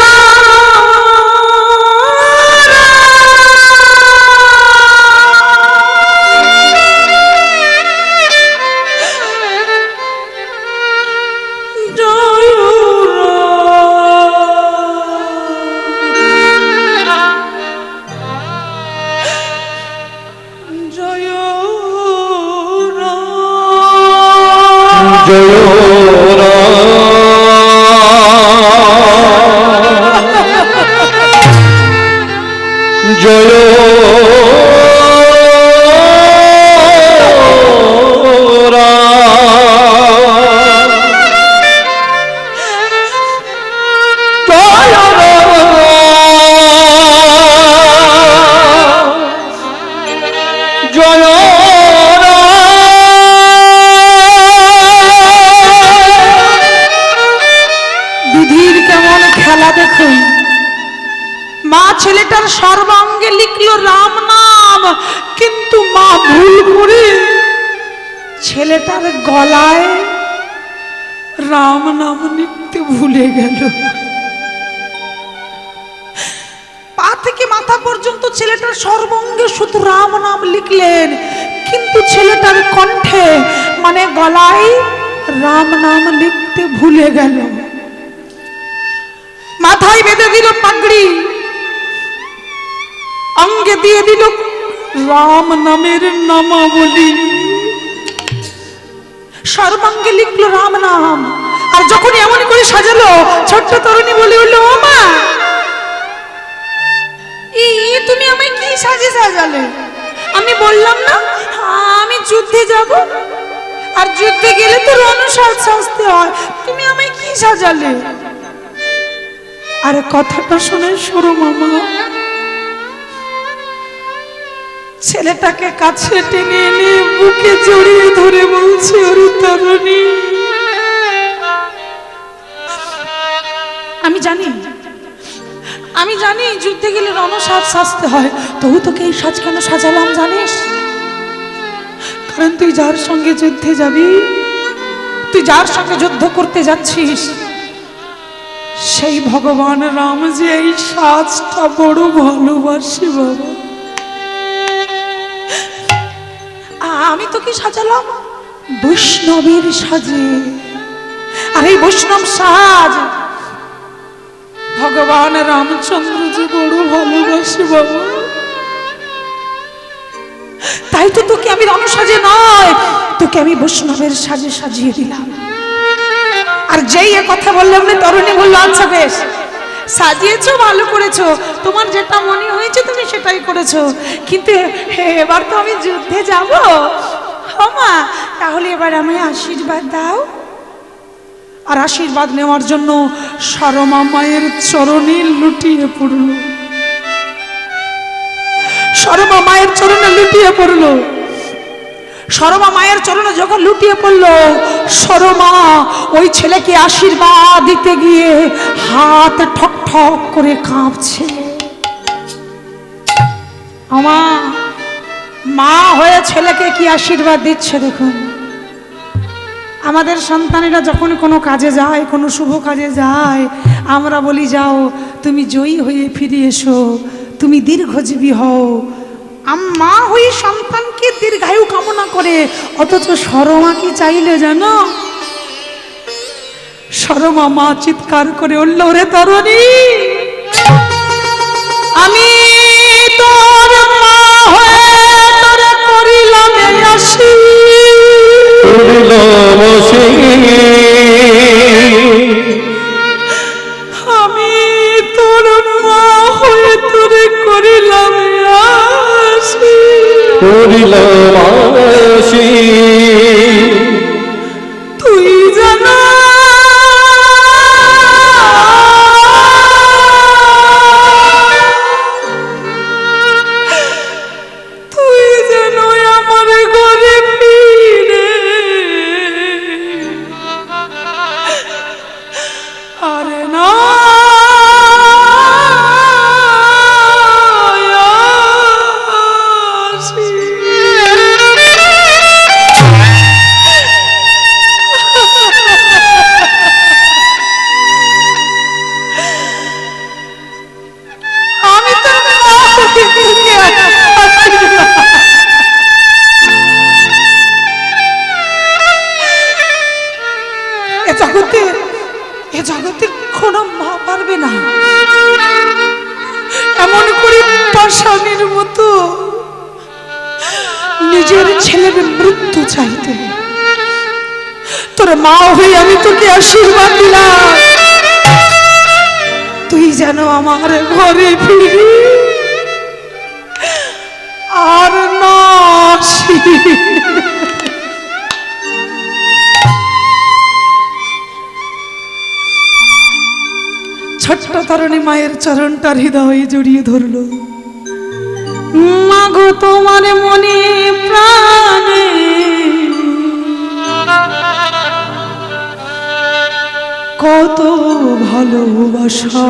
সর্বাঙ্গে লিখলো রাম নাম, কিন্তু মা ভুল করে ছেলেটার গলায় রাম নাম লিখতে ভুলে গেল। পা থেকে মাথা পর্যন্ত ছেলেটার সর্বাঙ্গে শুধু রাম নাম লিখলেন, কিন্তু ছেলেটার কণ্ঠে মানে গলায় রাম নাম লিখতে ভুলে গেল। মাথায় বেঁধে দিল পাগড়ি, অঙ্গে দিয়ে দিল রাম নামের নামাবলী, সর্বাঙ্গে লিখলো রাম নাম। আর যখন এমন করে সাজালো, ছোট্ট তরুণী বলে উঠলো, ও মা, তুমি আমায় কি সাজে সাজালে? আমি বললাম না আমি যুদ্ধে যাব, আর যুদ্ধে গেলে তো রণসাজ সাজতে হয়, তুমি আমায় কি সাজালে? আরে কথাটা শুনে সরু মামা ছেলেটাকে কাছে টেনে এনে বুকে জড়িয়ে ধরে বলছে, ওরে তরুণী, আমি জানি যুদ্ধে গেলে রণসাজ সাজতে হয়, তবু তোকে এই সাজ কেন সাজালাম জানিস? কারণ তুই যার সঙ্গে যুদ্ধে যাবি, তুই যার সঙ্গে যুদ্ধ করতে যাচ্ছিস, সেই ভগবান রাম যে এই সাজটা বড় ভালোবাসে বাবা। আমি তোকে সাজালাম বৈষ্ণবের সাজে, আর এই বৈষ্ণব সাজ ভগবান রামচন্দ্র যে বড় ভালোবাসে বাবা। তাই তো তোকে আমি রণসাজে নয়, তোকে আমি বৈষ্ণবের সাজে সাজিয়ে দিলাম। আর যেই এ কথা বললাম না, তরুণী বললো, আচ্ছা বেশ, সাজিয়েছো, ভালো করেছো, তোমার যেটা মনে হয়েছে তুমি সেটাই করেছো, কিন্তু এবার তো আমি যুদ্ধে যাব, মা তাহলে এবার আমায় আশীর্বাদ দাও। আর আশীর্বাদ নেওয়ার জন্য সরমা মায়ের চরণে লুটিয়ে পড়ল, সরমা মায়ের চরণে লুটিয়ে পড়ল। সরমা মায়ের চরণে যখন লুটিয়ে পড়লো, সরমা ওই ছেলেকে আশীর্বাদ দিতে গিয়ে হাত ঠক ঠক করে কাঁপছে। আমার মা হয়ে ছেলেকে কি আশীর্বাদ দিচ্ছে দেখুন। আমাদের সন্তানেরা যখন কোনো কাজে যায়, কোনো শুভ কাজে যায়, আমরা বলি, যাও তুমি জয়ী হয়ে ফিরে এসো, তুমি দীর্ঘজীবী হও। মা হয়ে সন্তানকে দীর্ঘায়ু কামনা করে, অথচ সরমা কি চাইলে জানো? সরমা মা চিৎকার করে উঠল, ওরে তরুণী, আমি তোর মা হয়ে তোরে করিলাম আসি, আমি তোর মা হয়ে তোরে করিলাম আসি, তুই জানা এ জগতে কোনো মা পারবে না এমন করে পাষাণের মতো নিজের ছেলের মৃত্যু চাইতে। তোর মা হয়ে আমি তোকে আশীর্বাদ দিলাম, তুই যেন আমার ঘরে ফিরি আর না আসি। ছোট্ট তরুণী মায়ের চরণটা হৃদয়ে জড়িয়ে ধরল। মাগো তোমার মনে প্রাণে কত ভালোবাসা,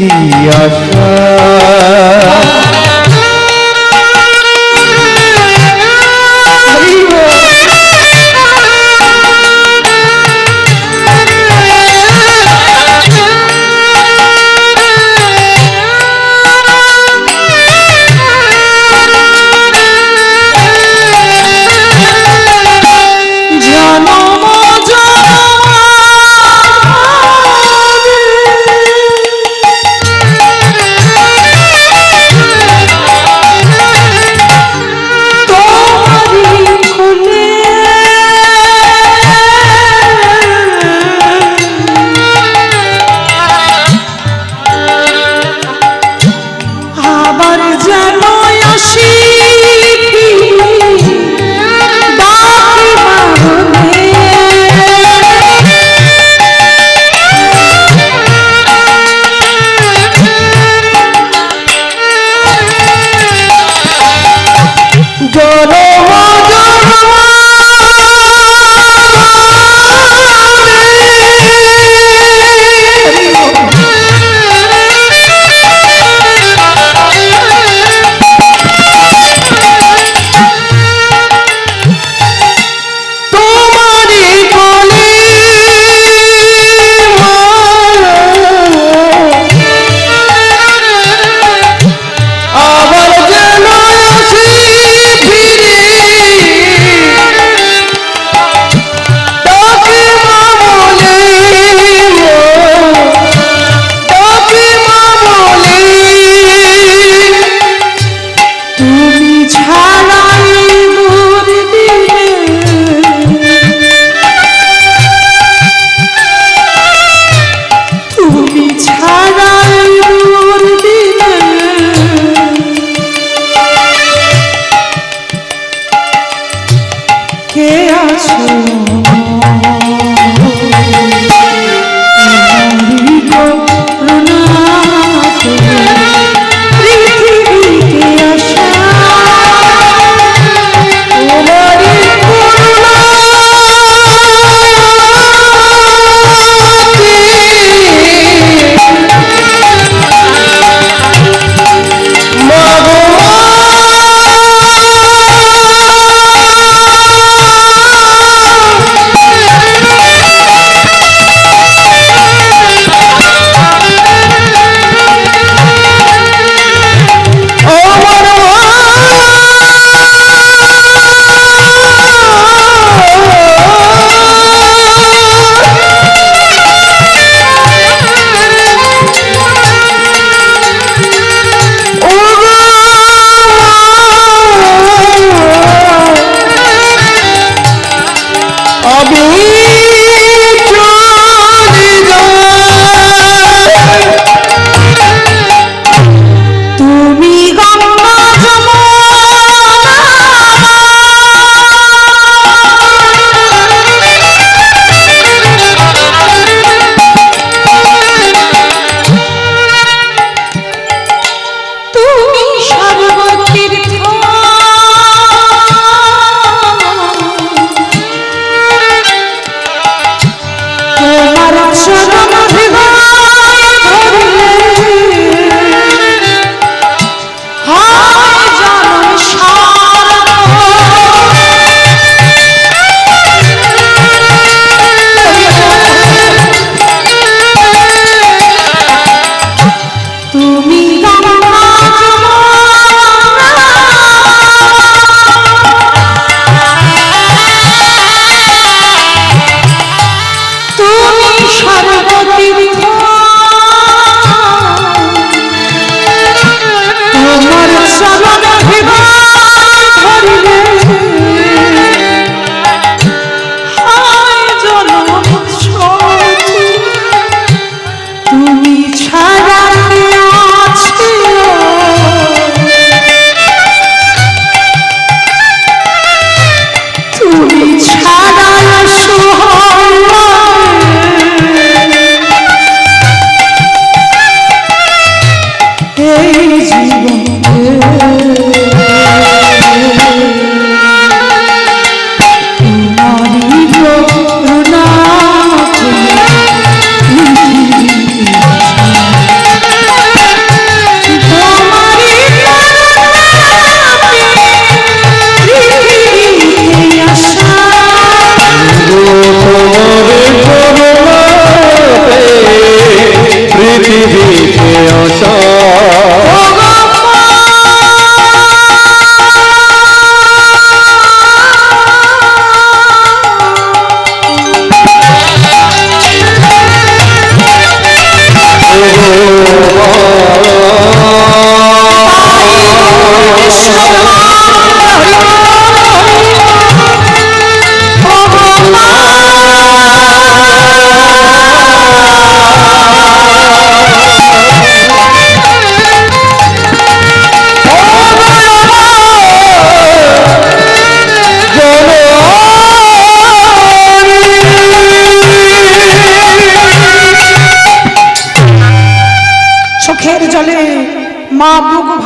কি আশা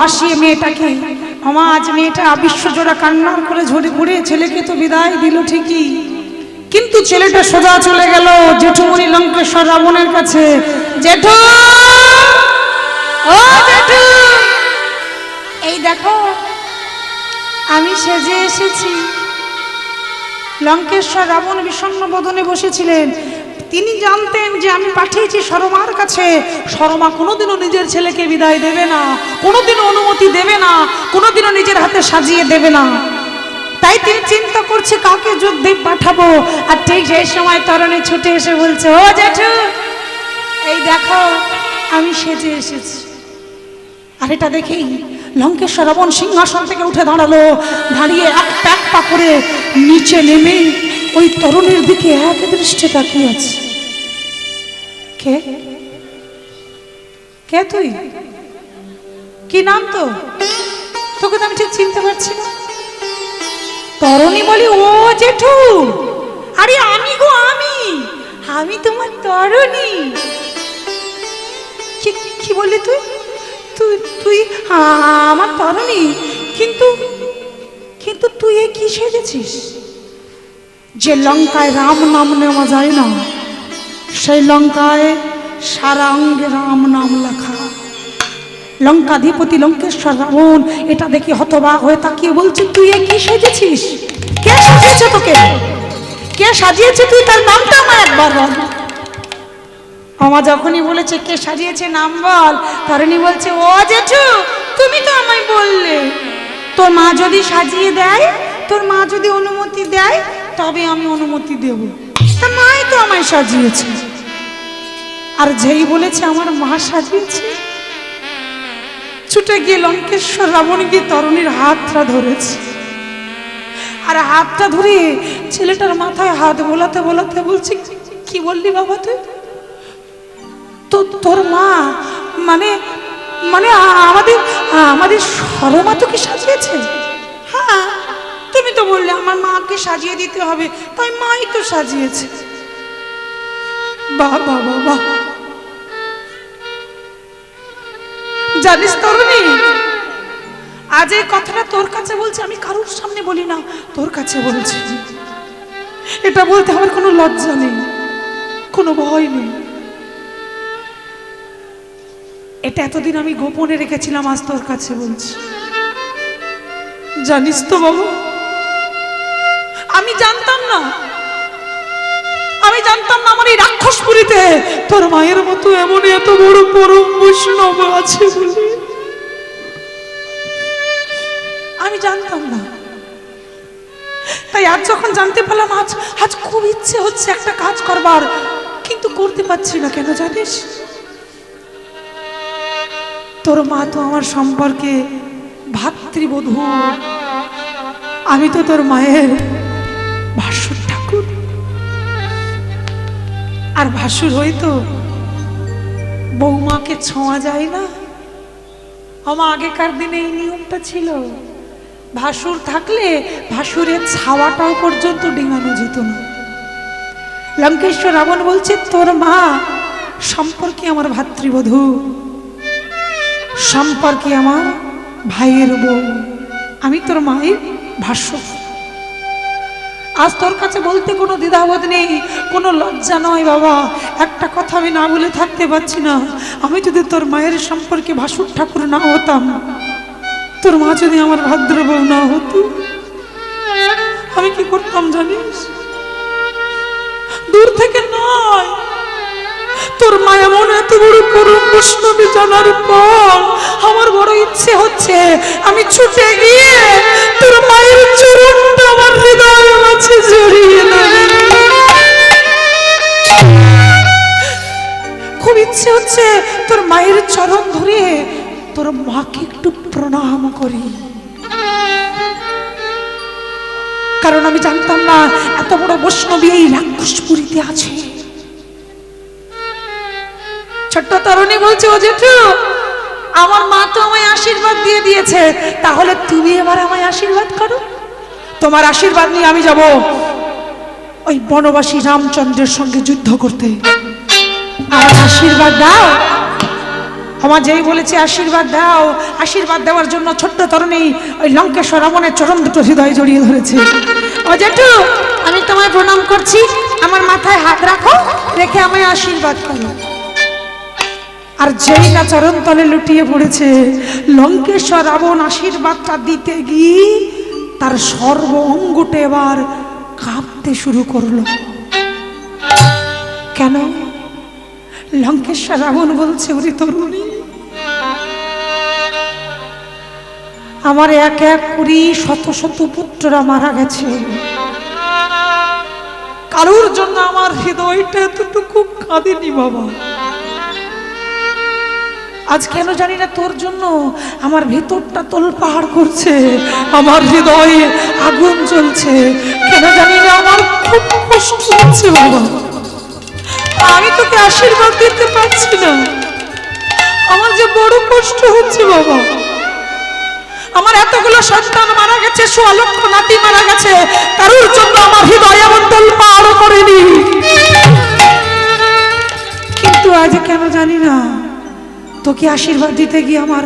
ভাসিয়ে মেয়েটাকে। আমার আজ মেয়েটা বিশ্বজোড়া কান্নার করে ঝরে পড়ে ছেলেকে তো বিদায় দিল ঠিকই, কিন্তু ছেলেটা সোজা চলে গেল জেঠুমণি লঙ্কেশ্বর রাবণের কাছে। জেঠু, ও জেঠু, এই দেখো আমি সেজে এসেছি। লঙ্কেশ্বর রাবণ বিষণ্ণ বদনে বসেছিলেন। তিনি জানতেন যে আমি পাঠিয়েছি সরমার কাছে। সরমা কোনোদিনও নিজের ছেলেকে বিদায় দেবে না, কোনোদিনও অনুমতি দেবে না, কোনোদিনও নিজের হাতে সাজিয়ে দেবে না। তাই তিনি চিন্তা করছে কাকে যুদ্ধে পাঠাবো। আর ঠিক সেই সময় তরণী ছুটে এসে বলছে, ও জেঠু, এই দেখো আমি সেজে এসেছি। আর এটা দেখেই লঙ্কেশ্বর রাবণ সিংহাসন থেকে উঠে দাঁড়ালো। দাঁড়িয়ে এক পা করে নিচে নেমে ওই তরুণীর দিকে এক দৃষ্টে তাকিয়ে আছে। কে কে তুই? কি নাম তো? তোকে তো আমি ঠিক চিনতে পারছি না। তরুণী বলি, ও জেঠু, আরে আমি গো, আমি তোমার তরুণী। কি বললি তুই? তুই আমার তরুণী? কিন্তু কিন্তু তুই এ কি সেজেছিস? যে লঙ্কায় রাম নাম নেওয়া যায় না, সেই লঙ্কায় সারা অঙ্গে রাম নাম লেখা। লঙ্কাধিপতি লঙ্কেশ্বর রাবণ এটা দেখে হতবাক হয়ে তাকিয়ে বলছে, তুই এ কি সেজেছিস? কে সাজিয়েছে তোকে? কে সাজিয়েছে তুই? তার নামটা আমার একবার বল। আমা যখনই বলেছে কে সাজিয়েছে নাম বল, তরুণী বলছে, ও জেঠু, তুমি তো আমায় বললে তোর মা যদি সাজিয়ে দেয়, তোর মা যদি অনুমতি দেয় তবে আমি অনুমতি দেব। তা মাই তো আমায় সাজিয়েছে। আর যেই বলেছে আমার মা সাজিয়েছে, ছুটে গিয়ে লঙ্কেশ্বর রাবণ গিয়ে তরুণীর হাতটা ধরেছে। আর হাতটা ধরে ছেলেটার মাথায় হাত বোলাতে বোলাতে বলছে, কি বললি বাবা তুই? তোর মা মানে মানে আমাদের সরমা তোকে সাজিয়েছে? হ্যাঁ, তুমি তো বললে আমার মাকে সাজিয়ে দিতে হবে, তাই মাই তো সাজিয়েছে। বাবা বাবা, জানিস তরুণী, আজ এই কথাটা তোর কাছে বলছি, আমি কারোর সামনে বলি না, তোর কাছে বলছি। এটা বলতে আমার কোনো লজ্জা নেই, কোনো ভয় নেই। এটা এতদিন আমি গোপনে রেখেছিলাম, আজ তোর কাছে বলছি। জানিস তো বাবা, আমি জানতাম না আমার এই রাক্ষসপুরীতে তোর মায়ের মতো এমন এত বড় পরম বৈষ্ণব আছে বলে। আমি জানতাম না, তাই আজ যখন জানতে পারলাম, আজ খুব ইচ্ছে হচ্ছে একটা কাজ করবার, কিন্তু করতে পারছি না। কেন জানিস? তোর মা তো আমার সম্পর্কে ভাতৃবধূ, আমি তো তোর মায়ের ভাসুর ঠাকুর। আর ভাসুর হইতো বৌমাকে ছোঁয়া যায় না। আমার আগেকার দিনে এই নিয়মটা ছিল, ভাসুর থাকলে ভাসুরের ছাওয়াটাও পর্যন্ত ডিঙানো যেত না। লঙ্কেশ্বর রাবণ বলছে, তোর মা সম্পর্কে আমার ভাতৃবধূ, সম্পর্কে আমার ভাইয়ের বউ, আমি তোর মায়ের ভাষ্য। আজ তোর কাছে বলতে কোনো দ্বিধাবোধ নেই, কোনো লজ্জা নয় বাবা। একটা কথা আমি না বলে থাকতে পারছি না। আমি যদি তোর মায়ের সম্পর্কে ভাসুর ঠাকুর না হতাম, তোর মা যদি আমার ভাদ্র বউ না হতো, আমি কি করতাম জানিস? দূর থেকে নয়, তোর মা এমন এত বড় পরম বৈষ্ণবী জানার পর আমার বড় ইচ্ছে হচ্ছে আমি ছুটে গিয়ে তোর মায়ের চরণটা আমার হৃদয়ের মাঝে জড়িয়ে নেব। খুব ইচ্ছে হচ্ছে তোর মায়ের চরণ ধরে তোর মাকে একটু প্রণাম করি, কারণ আমি জানতাম না এত বড় বৈষ্ণবী এই রাক্ষসপুরীতে আছে। ছোট্ট তরুণী বলছে, ও জেঠু, আমার মা তো আমায় আশীর্বাদ দিয়ে দিয়েছে, তাহলে তুমি এবার আমায় আশীর্বাদ করো। তোমার আশীর্বাদ নিয়ে আমি যাব ওই বনবাসী রামচন্দ্রের সঙ্গে যুদ্ধ করতে। আমার আশীর্বাদ দাও, আমার যেই বলেছে আশীর্বাদ দাও, আশীর্বাদ দেওয়ার জন্য ছোট্ট তরুণী ওই লঙ্কেশ্বর রাবণের চরণ দুটো হৃদয়ে জড়িয়ে ধরেছে। ও জেঠু, আমি তোমায় প্রণাম করছি, আমার মাথায় হাত রাখো, রেখে আমায় আশীর্বাদ করো। আর যেই না চরণ তলে লুটিয়ে পড়েছে, লঙ্কেশ্বর রাবণ আশীর্বাদটা দিতে গিয়ে তার সর্ব অঙ্গটা এবার কাঁপতে শুরু করলো। কেন? লঙ্কেশ্বর রাবণ বলছে, ওরে তরুণী, আমার এক এক করে শত শত পুত্ররা মারা গেছে, কারোর জন্য আমার হৃদয়টা এতটুকু কাঁদেনি বাবা। আজ কেন জানি না তোর জন্য আমার ভেতরটা তোলপাড় করছে, আমার হৃদয়ে আগুন জ্বলছে, কেন জানি না আমার খুব কষ্ট হচ্ছে বাবা। আমি তোকে আশীর্বাদ দিতে পারছি না, আমার যে বড় কষ্ট হচ্ছে বাবা। আমার এতগুলো সন্তান মারা গেছে, ১৬ লক্ষ নাতি মারা গেছে, কারোর জন্য আমার হৃদয় এমন তোলপাড় করেনি। কিন্তু আজ কেন জানি না তোকে আশীর্বাদ দিতে গিয়ে আমার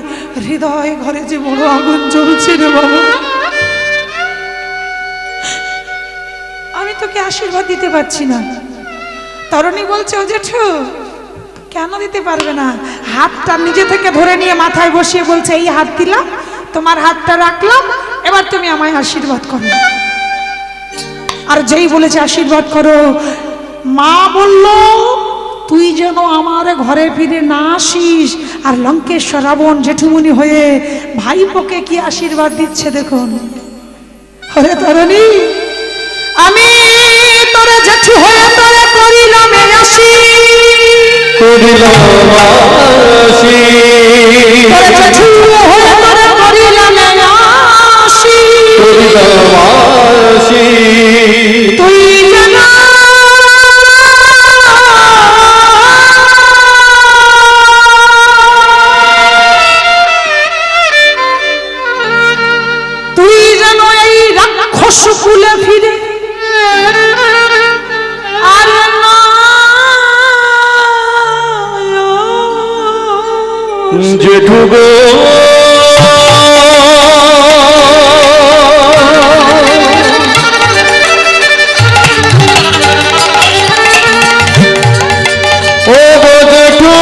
হৃদয় ঘরে যে বড় আগুন জ্বলছে রে বাবা। আমি তোকে আশীর্বাদ দিতে পারছি না। তরুণী বলছে, ও জেঠু, কেন দিতে পারবে না? হাতটা নিজে থেকে ধরে নিয়ে মাথায় বসিয়ে বলছে, এই হাত দিলাম, তোমার হাতটা রাখলাম, এবার তুমি আমায় আশীর্বাদ করো। আর যেই বলেছে আশীর্বাদ করো, মা বলল, তুই যেন আমার ঘরে ফিরে না আসিস। আর লঙ্কেশ্বর রাবণ জেঠুমনি হয়ে ভাইপোকে কি আশীর্বাদ দিচ্ছে দেখুন। হরে তরুণী, আমি তোরে জেঠু হয়ে তোরে করিলাম আসি, করিলাম আসি, তোরে জেঠু হয়ে তোরে করিলাম আসি, করিলাম আসি, তুই যেন কুলে ফিরে আর জেঠু গো, ও গো জেঠু,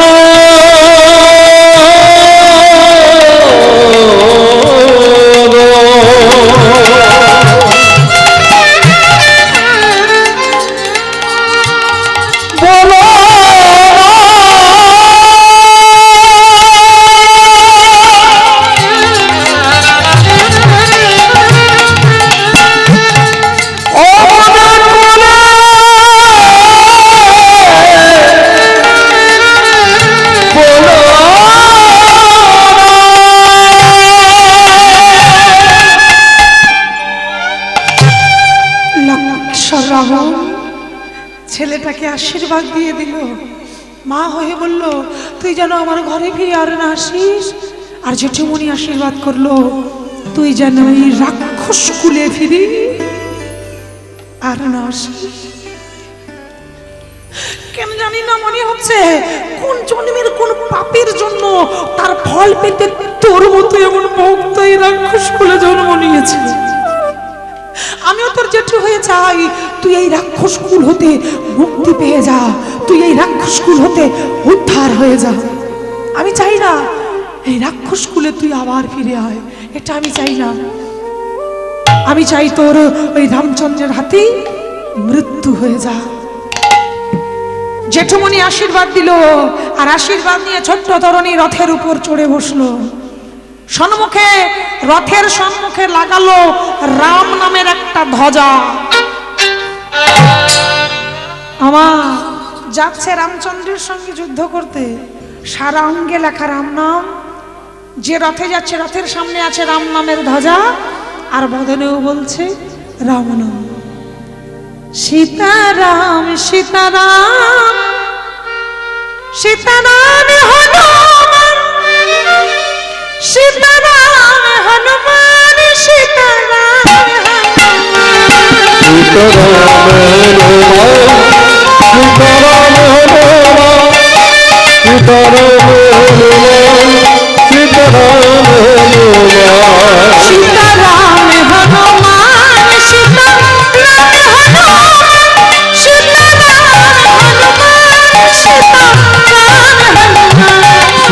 ছেলেটাকে আশীর্বাদ দিয়ে দিল। মা হয়ে বলল, তুই যেন আমার ঘরে ফিরে আর না আসিস। আর জেঠুমনি আশীর্বাদ করলো, তুই যেন এই রাক্ষস কুলে ফিরি আর না আসিস। কেন জানি না মনে হচ্ছে কোন জন্মের কোন পাপের জন্য তার ফল পেতে তোর মতো এমন ভক্ত এই রাক্ষস কুলে জন্ম নিয়েছে। আমিও তোর জেঠু হয়ে চাই, তুই এই রাক্ষস কুল হতে মুক্তি পেয়ে যা, তুই এই রাক্ষস কুল হতে উদ্ধার হয়ে যা। আমি চাই না এই রাক্ষস কুলে তুই আবার ফিরে আয়, এটা আমি চাই না। আমি চাই তোর ওই রামচন্দ্রের হাতে মৃত্যু হয়ে যা। জেঠুমনি আশীর্বাদ দিল, আর আশীর্বাদ নিয়ে ছোট্ট তরুণী রথের উপর চড়ে বসলো। সম্মুখে রথের সম্মুখে লাগালো রাম নামের একটা ধ্বজা। আমার যাচ্ছে রামচন্দ্রের সঙ্গে যুদ্ধ করতে, সারা অঙ্গে লেখা রাম নাম। যে রথে যাচ্ছে রথের সামনে আছে রাম নামের ধ্বজা, আর বদনেও বলছে রাম নাম। সীতারাম সীতারাম সীতারাম হনুমান, সীতারাম হনুমান, সীতারাম সীতারাম হনুমান, সীতারাম হনুমান, হনুমান সীতারাম হনুমান সীতারাম হনুমান সীতারাম হনুমান সীতারাম হনুমান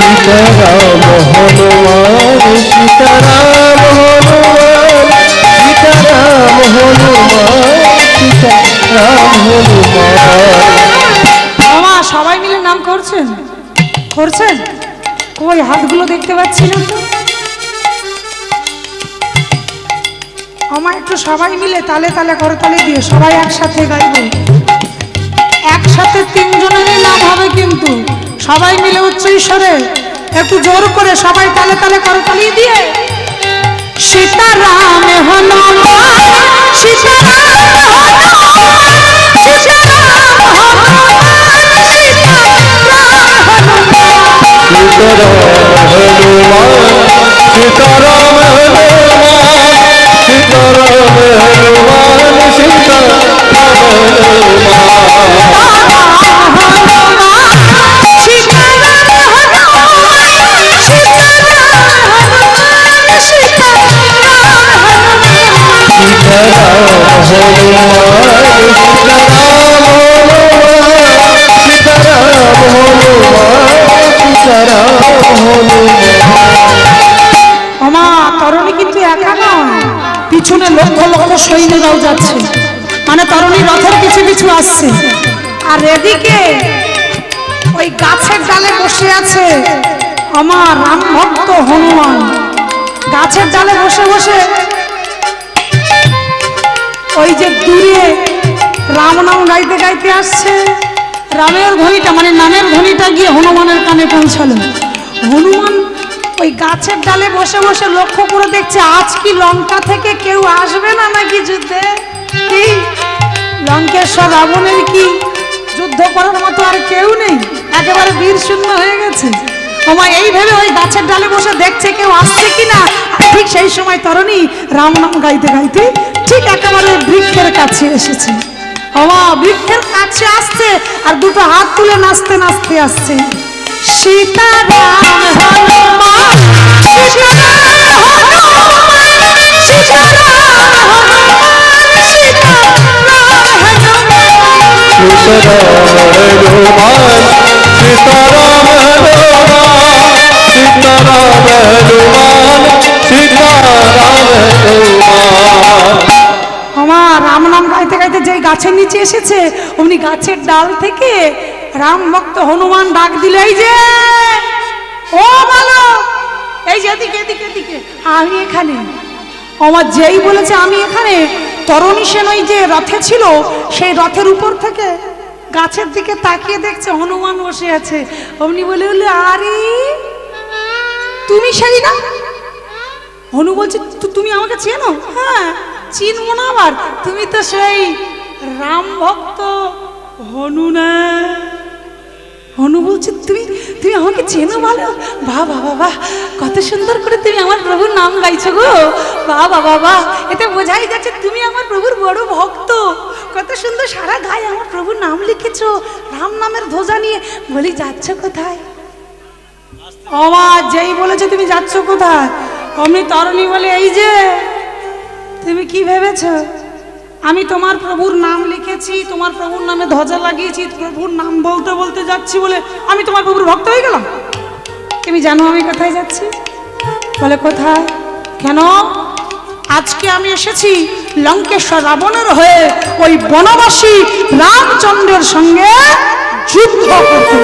সীতারাম হনুমান সীতারাম হনুমান সীতারাম হনুমান সীতারাম হনুমান মামা সবাই মিলে নাম করছেন করছেন কই হাতগুলো দেখতে পাচ্ছি না তো আমার একটু সবাই মিলে তালে তালে করতালি দিয়ে সবাই একসাথে গাইব একসাথে তিনজনেরই নাম হবে কিন্তু সবাই মিলে উচ্চ ঈশ্বরে একটু জোর করে সবাই তালে তালে করতালি দিয়ে সীতারাম হনুমান সীতারাম হনুমান সীতারাম হনুমান সীতারাম হনুমান সীতারাম হনুমান সীতারাম ওমা তরুণী কিন্তু একা নয় পিছনে লক্ষ লক্ষ সৈন্যরাও যাচ্ছে মানে তরুণী রথের পিছু পিছু আসছে আর এদিকে ওই গাছের ডালে বসে আছে আমার রাম ভক্ত হনুমান গাছের ডালে বসে বসে ওই যে দূরে রাম নাম গাইতে গাইতে আসছে রামের ধ্বনিটা মানে নামের ধ্বনিটা গিয়ে হনুমানের কানে পৌঁছালো হনুমান ওই গাছের ডালে বসে বসে লক্ষ্য করে দেখছে আজ কি লঙ্কা থেকে কেউ আসবে না নাকি যুদ্ধে কি লঙ্কেশ্বর রাবণের কি যুদ্ধ করার মতো আর কেউ নেই একেবারে বীর শূন্য হয়ে গেছে ওমা এই ভেবে ওই গাছের ডালে বসে দেখছে কেউ আসছে কিনা ঠিক সেই সময় তরুণী রাম নাম গাইতে গাইতে ঠিক একেবারে বৃক্ষের কাছে এসেছে ওমা বৃক্ষের কাছে আসছে আর দুটো হাত তুলে নাচতে নাচতে আসছে সীতারাম হনুমান সীতারাম হনুমান সীতারাম হনুমান সীতারাম আমার রাম নাম গাইতে গাইতে যেই গাছের নিচে এসেছে অমনি গাছের ডাল থেকে রাম ভক্ত হনুমান ডাক দিল এই যে ও বলো এই যে এদিকে এদিকে এদিকে আমি এখানে আমার যেই বলেছে আমি এখানে তরুণী সেন ওই যে রথে ছিল সেই রথের উপর থেকে গাছের দিকে তাকিয়ে দেখছে হনুমান বসে আছে অমনি বলে বলে আরে তুমি সেই না হনু বলছে তুমি আমাকে চেনো হ্যাঁ চিনবো না আবার তুমি তো সেই রাম ভক্ত হনু না হনু বলছে তুমি তুমি আমাকে চেনো ভালো বাহ বাবা বাহ কত সুন্দর করে তুমি আমার প্রভুর নাম গাইছো গো বাহ বাবা বাহ এতে বোঝাই যাচ্ছে তুমি আমার প্রভুর বড় ভক্ত কত সুন্দর সারা গায়ে আমার প্রভুর নাম লিখেছো রাম নামের ধ্বজা নিয়ে বলি যাচ্ছ কোথায় আমার যেই বলেছে তুমি যাচ্ছ কোথায় অমনি তরুণী বলে এই যে তুমি কি ভেবেছো আমি তোমার প্রভুর নাম লিখেছি তোমার প্রভুর নামে ধ্বজা লাগিয়েছি প্রভুর নাম বলতে বলতে যাচ্ছি বলে আমি তোমার প্রভুর ভক্ত হয়ে গেলাম তুমি জানো আমি কোথায় যাচ্ছি বলে কোথায় কেন আজকে আমি এসেছি লঙ্কেশ্বর রাবণের হয়ে ওই বনবাসী রামচন্দ্রের সঙ্গে যুদ্ধ করতে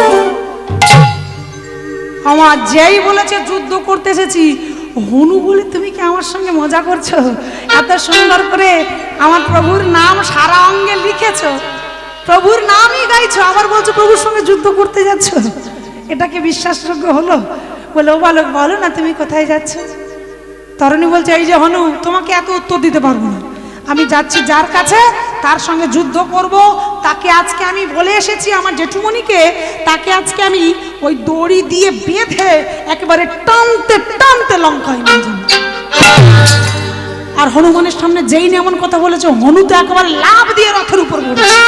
আমার যেই বলেছে যুদ্ধ করতে এসেছি হনু বলে তুমি কি আমার সঙ্গে মজা করছো এত সুন্দর করে আমার প্রভুর নাম সারা অঙ্গে লিখেছো প্রভুর নামই গাইছো আবার বলছো প্রভুর সঙ্গে যুদ্ধ করতে যাচ্ছ এটাকে বিশ্বাসযোগ্য হলো বলে ও বালক বলো না তুমি কোথায় যাচ্ছ তরুণী বলছে এই যে হনু তোমাকে এত উত্তর দিতে পারবো না আমি যাচ্ছি যার কাছে তার সঙ্গে যুদ্ধ করব তাকে আজকে আমি বলে এসেছি আমার জেঠুমণিকে তাকে আজকে আমি ওই দড়ি দিয়ে বেঁধে একেবারে টানতে টানতে লঙ্কায় নিয়ে যাব আর হনুমানের সামনে যেই না এমন কথা বলেছে হনু তো একেবারে লাফ দিয়ে রথের উপর পড়েছে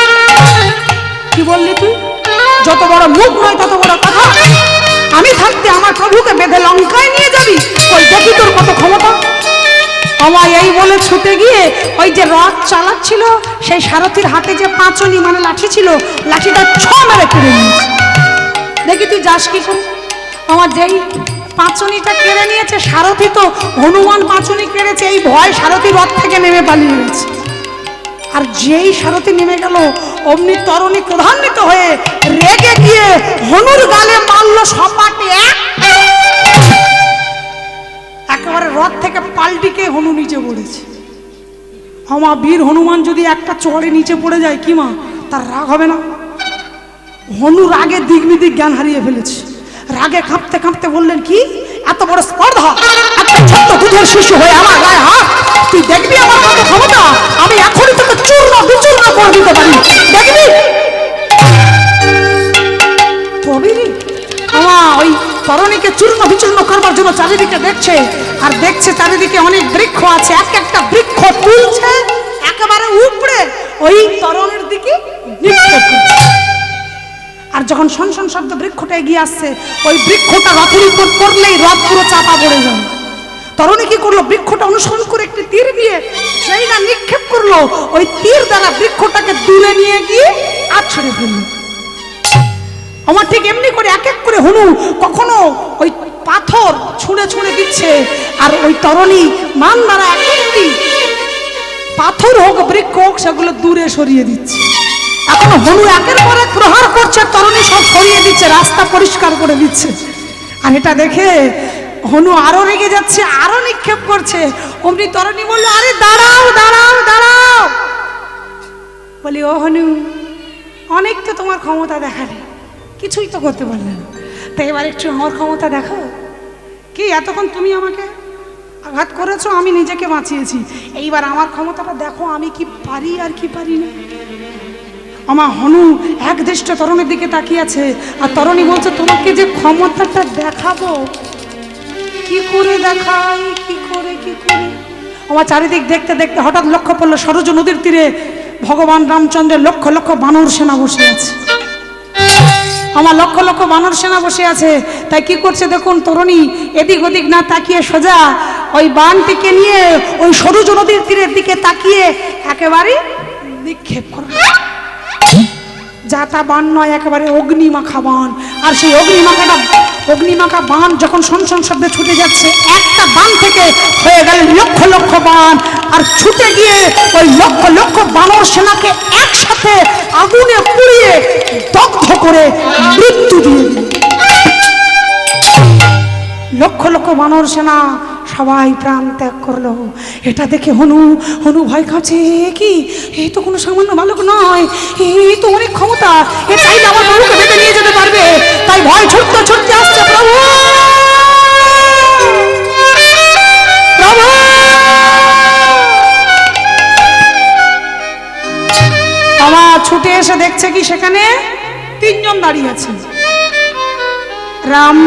কি বললি তুই যত বড় মুখ নয় তত বড় কথা আমি থাকতে আমার প্রভুকে বেঁধে লঙ্কায় নিয়ে যাবি? ওই দেখি তোর কত ক্ষমতা। আমার এই বলে ছুটে গিয়ে ওই যে রথ চালাচ্ছিল সেই সারথীর হাতে যে পাঁচনি মানে লাঠি ছিল, লাঠিটা ছ মেরে কেড়ে নিয়েছে। দেখি তুই যাস কি করে। আমার যেই পাঁচনিটা কেড়ে নিয়েছে, সারথি তো হনুমান পাঁচনি কেড়েছে, এই ভয় সারথি রথ থেকে নেমে পালিয়ে গেছে। আর যেই সারথি নেমে গেল, অমনি তরণী ক্রধান্বিত হয়ে রেগে গিয়ে হনুর গালে মারল সপাটে একেবারে রথ থেকে পাল্টিকে হনু নিচে পড়েছে। আমার বীর হনুমান যদি একটা চড়ে নিচে পড়ে যায় কি মা, তার রাগ হবে না? হনু রাগে দিক বিদিক জ্ঞান হারিয়ে ফেলেছে। রাগে কাঁপতে কাঁপতে বললেন, কি এত বড় স্পর্ধা, একটা ছোট্ট দুধের শিশু হয়ে আমার গায়ে হাত! তুই দেখবি আমার কত ক্ষমতা, আমি এখনই তোকে চূর্ণ বিচূর্ণ করে দিতে পারি, দেখবি? তবেই ওই তরণীকে চূর্ণ বিচূর্ণ করবার জন্য চারিদিকে দেখছে, আর দেখছে চারিদিকে অনেক বৃক্ষ আছে, এক একটা বৃক্ষ তুলছে একেবারে উপরে ওই তরণের দিকে নিক্ষেপ করছে। আর যখন শনশন শব্দ বৃক্ষটা এগিয়ে আসছে, ওই বৃক্ষটা রথের উপর পড়লেই রথ পুরো চাপা পড়ে যাবে। তরণী কি করলো, বৃক্ষটা অনুসরণ করে একটি তীর দিয়ে সেই না নিক্ষেপ করলো, ওই তীর দ্বারা বৃক্ষটাকে দূরে নিয়ে গিয়ে আছড়ে ফেললো। আমার ঠিক এমনি করে এক এক করে হনু কখনো ওই পাথর ছুঁড়ে ছুঁড়ে দিচ্ছে, আর ওই তরণী মান দ্বারা এক একটি পাথর হোক বৃক্ষ হোক সেগুলো দূরে সরিয়ে দিচ্ছে। এখন হনু একের পর এক প্রহার করছে, তরণী সব সরিয়ে দিচ্ছে, রাস্তা পরিষ্কার করে দিচ্ছে। আর এটা দেখে হনু আরো রেগে যাচ্ছে, আরো নিক্ষেপ করছে। অমনি তরণী বললো, আরে দাঁড়াও দাঁড়াও দাঁড়াও। বলি, ও হনু, অনেক তো তোমার ক্ষমতা দেখালে, কিছুই তো করতে পারলে না, তাই এবার একটু আমার ক্ষমতা দেখো। কি এতক্ষণ তুমি আমাকে আঘাত করেছো, আমি নিজেকে বাঁচিয়েছি, এইবার আমার ক্ষমতাটা দেখো, আমি কি পারি আর কি পারি না। আমার হনু এক দৃষ্ট তরণীর দিকে তাকিয়ে আছে, আর তরণী বলছে, তোমাকে যে ক্ষমতাটা দেখাবো, কি করে দেখাই, কি করে কি করে। আমার চারিদিক দেখতে দেখতে হঠাৎ লক্ষ্য পড়লো সরজ নদীর তীরে ভগবান রামচন্দ্রের লক্ষ লক্ষ বানর সেনা বসে আছে। আমার লক্ষ লক্ষ বানর সেনা বসে আছে, তাই কি করছে দেখুন, তরণী এদিক ওদিক না তাকিয়ে সোজা ওই বানটিকে নিয়ে ওই সরজ নদীর তীরের দিকে তাকিয়ে একেবারে নিক্ষেপ করবে। যাতা বান নয়, একেবারে অগ্নিমাখা বান। আর সেই অগ্নিমাখা বান যখন শনশন শব্দে ছুটে যাচ্ছে, একটা বান থেকে হয়ে গেল লক্ষ লক্ষ বান, আর ছুটে গিয়ে ওই লক্ষ লক্ষ বানর সেনাকে একসাথে আগুনে পুড়িয়ে দগ্ধ করে মৃত্যু দিয়ে দিল। লক্ষ লক্ষ বানর সেনা সবাই প্রাণ ত্যাগ করলো। এটা দেখে হনু ভয় কাছে, কি এই তো কোনো সামান্য বালক নয়, এই তো অনেক ক্ষমতা, এ চাইলে আমার প্রভুকে বেঁধে নিয়ে যেতে পারবে। তাই ভয় ছুটতে ছুটতে আসছে, প্রভু প্রভু। আমার ছুটে এসে দেখছে কি সেখানে তিনজন দাঁড়িয়ে আছে, রাম,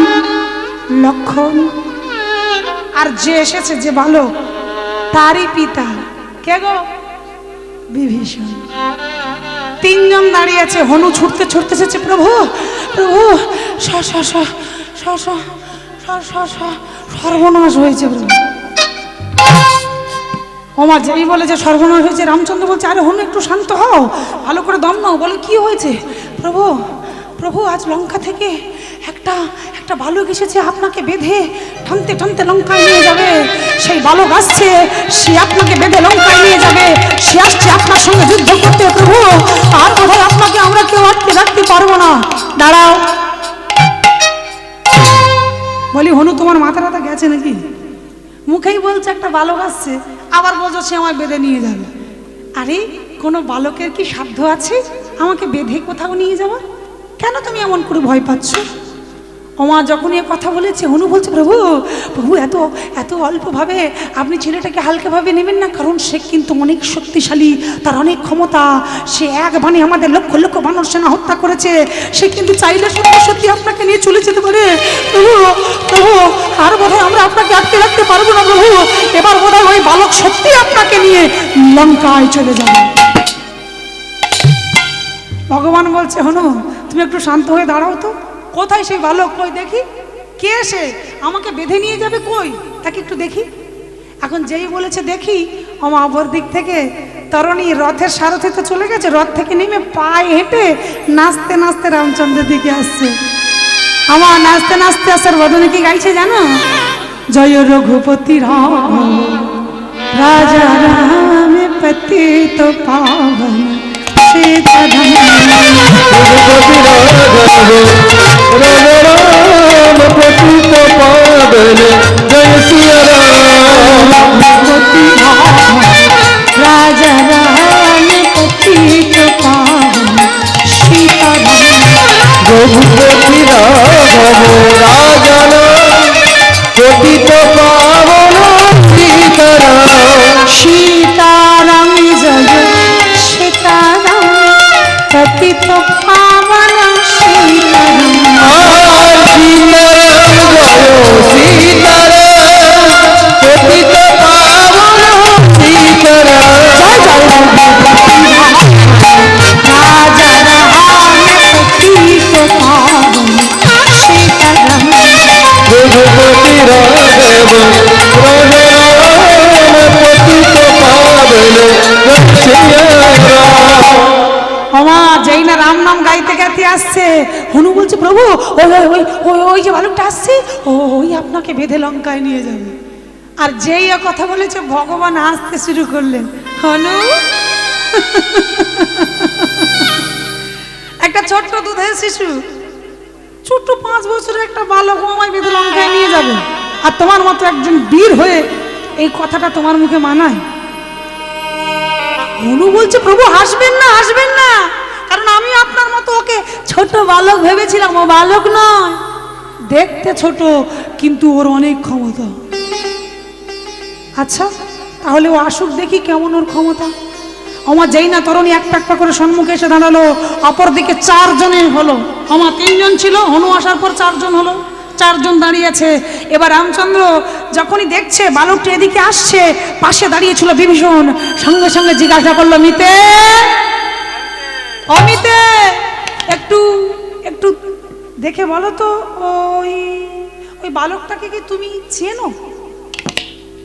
লক্ষণ আর যে এসেছে যে বালক তারই পিতা, কে গো, বিভীষণ। তিনজন দাঁড়িয়ে আছে। হনু ছুটতে ছুটতে এসেছে, প্রভু প্রভু, সর্বনাশ হয়েছে প্রভু। ওমা যেই বলে যে সর্বনাশ হয়েছে, রামচন্দ্র বলছে, আরে হনু একটু শান্ত হও, ভালো করে দম নাও। বলে, কি হয়েছে প্রভু? প্রভু, আজ লঙ্কা থেকে একটা বালক এসেছে, আপনাকে বেঁধে টানতে টানতে লঙ্কায় নিয়ে যাবে। সেই বালক আসছে, সে আপনাকে বেঁধে লঙ্কায় নিয়ে যাবে, সে আসছে আপনার সঙ্গে যুদ্ধ করতে প্রভু। আর বোধহয় আপনাকে আমরা কেউ আটকে রাখতে পারবো না, দাঁড়াও। বলি, হনু তোমার মাথা ব্যথা গেছে নাকি? মুখেই বলছে একটা বালক আসছে, আবার বলছো সে আমায় বেঁধে নিয়ে যাবে। আরে কোনো বালকের কি সাধ্য আছে আমাকে বেঁধে কোথাও নিয়ে যাওয়ার? কেন তুমি এমন করে ভয় পাচ্ছ? ওমা যখন এ কথা বলেছে, হনু বলছে, প্রভু প্রভু, এত অল্পভাবে আপনি ছেলেটাকে হালকাভাবে নেবেন না, কারণ সে কিন্তু অনেক শক্তিশালী, তার অনেক ক্ষমতা, সে এক বাণে আমাদের লক্ষ লক্ষ বানর সেনা হত্যা করেছে, সে কিন্তু চাইলে সত্যি সত্যি আপনাকে নিয়ে চলে যেতে পারে। প্রভু প্রভু, আর বোধহয় আমরা আপনাকে আটকে রাখতে পারবো না প্রভু, এবার বোধহয় ওই বালক সত্যি আপনাকে নিয়ে লঙ্কায় চলে যাবে। ভগবান বলছে, হনু তুমি একটু শান্ত হয়ে দাঁড়াও তো, কোথায় সেই বালক? কই দেখি, কে সে? আমাকে বেঁধে নিয়ে যাবে, কই তাকে একটু দেখি। এখন যেই বলেছে দেখি, আমার অপর দিক থেকে তরণী রথের সারথি তো চলে গেছে, রথ থেকে নেমে পায়ে হেঁটে নাচতে নাচতে রামচন্দ্রের দিকে আসছে। আমার নাচতে নাচতে আসার বদনে কি গাইছে জানো? জয় রঘুপতি রাম রাজা রাম পতিত পাবন সীতারাম। রঘুপতি রাঘব রাম রাম পতিত পাবন জয় সিয়া রাম। রঘুপতি রাম রাজা রাম পতিত পাবন সীতারাম। রঘুপতি রাঘব রাজা রাম পতিত পাবন সীতারাম। সীতারাম জয় সীতারাম পতিত পাবন সীতারাম। রাজা রাম পতিত পাবন সীতারাম। রঘুপতি রাঘব রাম পতিত পাবন সিয়া রাম। আমা যেই না রাম নাম গাইতে গাইতে আসছে, হনু বলছে প্রভু ওই ওই ওই ওই ওই যে বালকটা আসছে, ওই আপনাকে বেঁধে লঙ্কায় নিয়ে যাবে। আর যেই ও কথা বলেছে ভগবান হাসতে শুরু করলেন। হনু একটা ছোট্ট দুধের শিশু, ছোট্ট 5 বছরের একটা বালক আমায় বেঁধে লঙ্কায় নিয়ে যাবে, আর তোমার মতো একজন বীর হয়ে এই কথাটা তোমার মুখে মানায়? হনু বলছে প্রভু হাসবেন না, হাসবেন না, কারণ আমি আপনার মতো ওকে ছোট বালক ভেবেছিলাম। ও বালক নয়, দেখতে ছোট কিন্তু ওর অনেক ক্ষমতা। আচ্ছা তাহলে ও আসুক দেখি কেমন ওর ক্ষমতা। আমার যেই না তরুণী একটা একটা করে সম্মুখে এসে দাঁড়ালো, অপর দিকে 4 জনে হলো। আমার 3 জন ছিল, হনু আসার পর 4 জন হলো, 4 জন দাঁড়িয়ে আছে। এবার রামচন্দ্র যখনই দেখছে বালকটি এদিকে আসছে, পাশে দাঁড়িয়েছিল বিভীষণ, সঙ্গে সঙ্গে জিজ্ঞাসা করলো, মিতে অমিতে একটু একটু দেখে বলো তো ওই ওই বালকটাকে কি তুমি চেনো?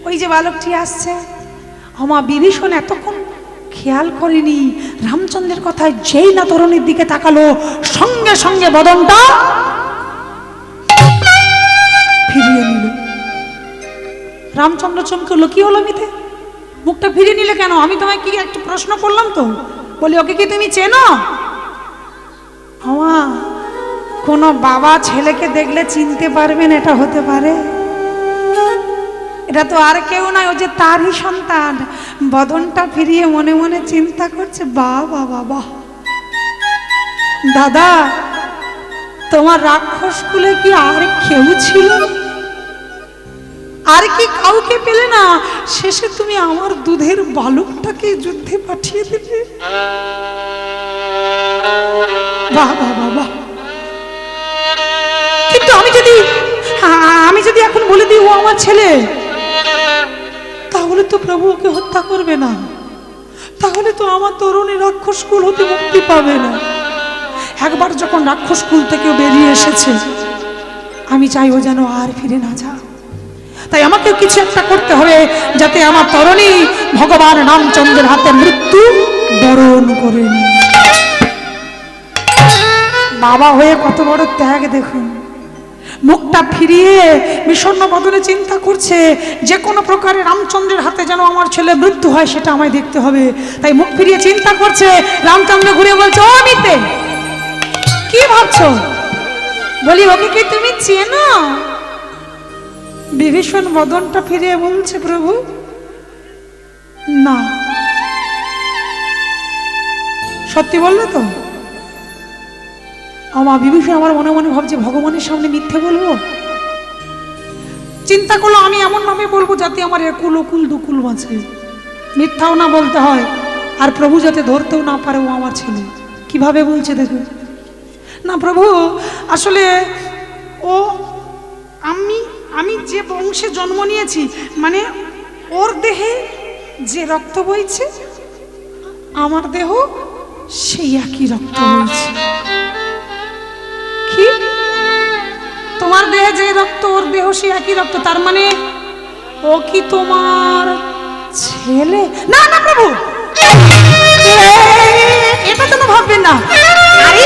ওই যে বালকটি আসছে। আমার বিভীষণ এতক্ষণ খেয়াল করেনি রামচন্দ্রের কথায়, যেই না তরুণীর দিকে তাকালো সঙ্গে সঙ্গে বদনটা ফিরিয়ে নিল। রামচন্দ্র চমকে উঠল, কি হলো মিতে, মুখটা ফিরিয়ে নিলে কেন? আমি তোমায় কি একটু প্রশ্ন করলাম তো, বলি ওকে কি তুমি চেনো? আমা কোনো বাবা ছেলেকে দেখলে চিনতে পারবেন এটা হতে পারে? এটা তো আর কেউ নয়, ও যে তারই সন্তান। বদনটা ফিরিয়ে মনে মনে চিন্তা করছে, বাবা বাবা দাদা তোমার রাক্ষস কুলে কি আর কেউ ছিল? আর কি কাউকে পেলে না? শেষে তুমি আমার দুধের বালকটাকে যুদ্ধে পাঠিয়ে দিলে। বাবা বাবা, কিন্তু আমি যদি এখন বলে দিই ও আমার ছেলে, তাহলে তো প্রভু ওকে হত্যা করবে না, তাহলে তো আমার তরুণী রাক্ষস কুল হতে মুক্তি পাবে না। একবার যখন রাক্ষস কুল থেকে বেরিয়ে এসেছে, আমি চাই ও যেন আর ফিরে না যা। তাই আমাকে কিছু একটা করতে হবে যাতে আমার তরুণী ভগবান রামচন্দ্রের হাতে মৃত্যু বরণ করে নি। বাবা হয়ে কত বড় ত্যাগ দেখুন। মুখটা ফিরিয়ে বিষণ্ণ বদনে চিন্তা করছে, যে কোনো প্রকারে রামচন্দ্রের হাতে যেন আমার ছেলে মৃত্যু হয় সেটা আমায় দেখতে হবে। তাই মুখ ফিরিয়ে চিন্তা করছে। রামচন্দ্র ঘুরে বলছে, ও মিতে কি ভাবছো? বলি ওকে কি তুমি চেনো? বিভীষণ বদনটা ফিরিয়ে বলছে, প্রভু না। সত্যি বললো তো? আমার বিভীষণ আমার মনে মনে ভাবছে ভগবানের সামনে মিথ্যে বলবো। চিন্তা করলো আমি এমন ভাবে বলবো যাতে আমার একুল ওকুল দুকুল বাঁচে, মিথ্যাও না বলতে হয়, আর প্রভু যাতে ধরতেও না পারে ও আমার ছেলে। কিভাবে বলছে দেখুন না, প্রভু আসলে ও আমি যে বংশে জন্ম নিয়েছি, মানে ওর দেহে যে রক্ত বইছে আমার দেহ সেই একই রক্ত বইছে। কি তোমার দেহে যে রক্ত ওর দেহ সে একই রক্ত, তার মানে ও কি তোমার ছেলে? না না প্রভু, এটা তো ভাববেন না। আরে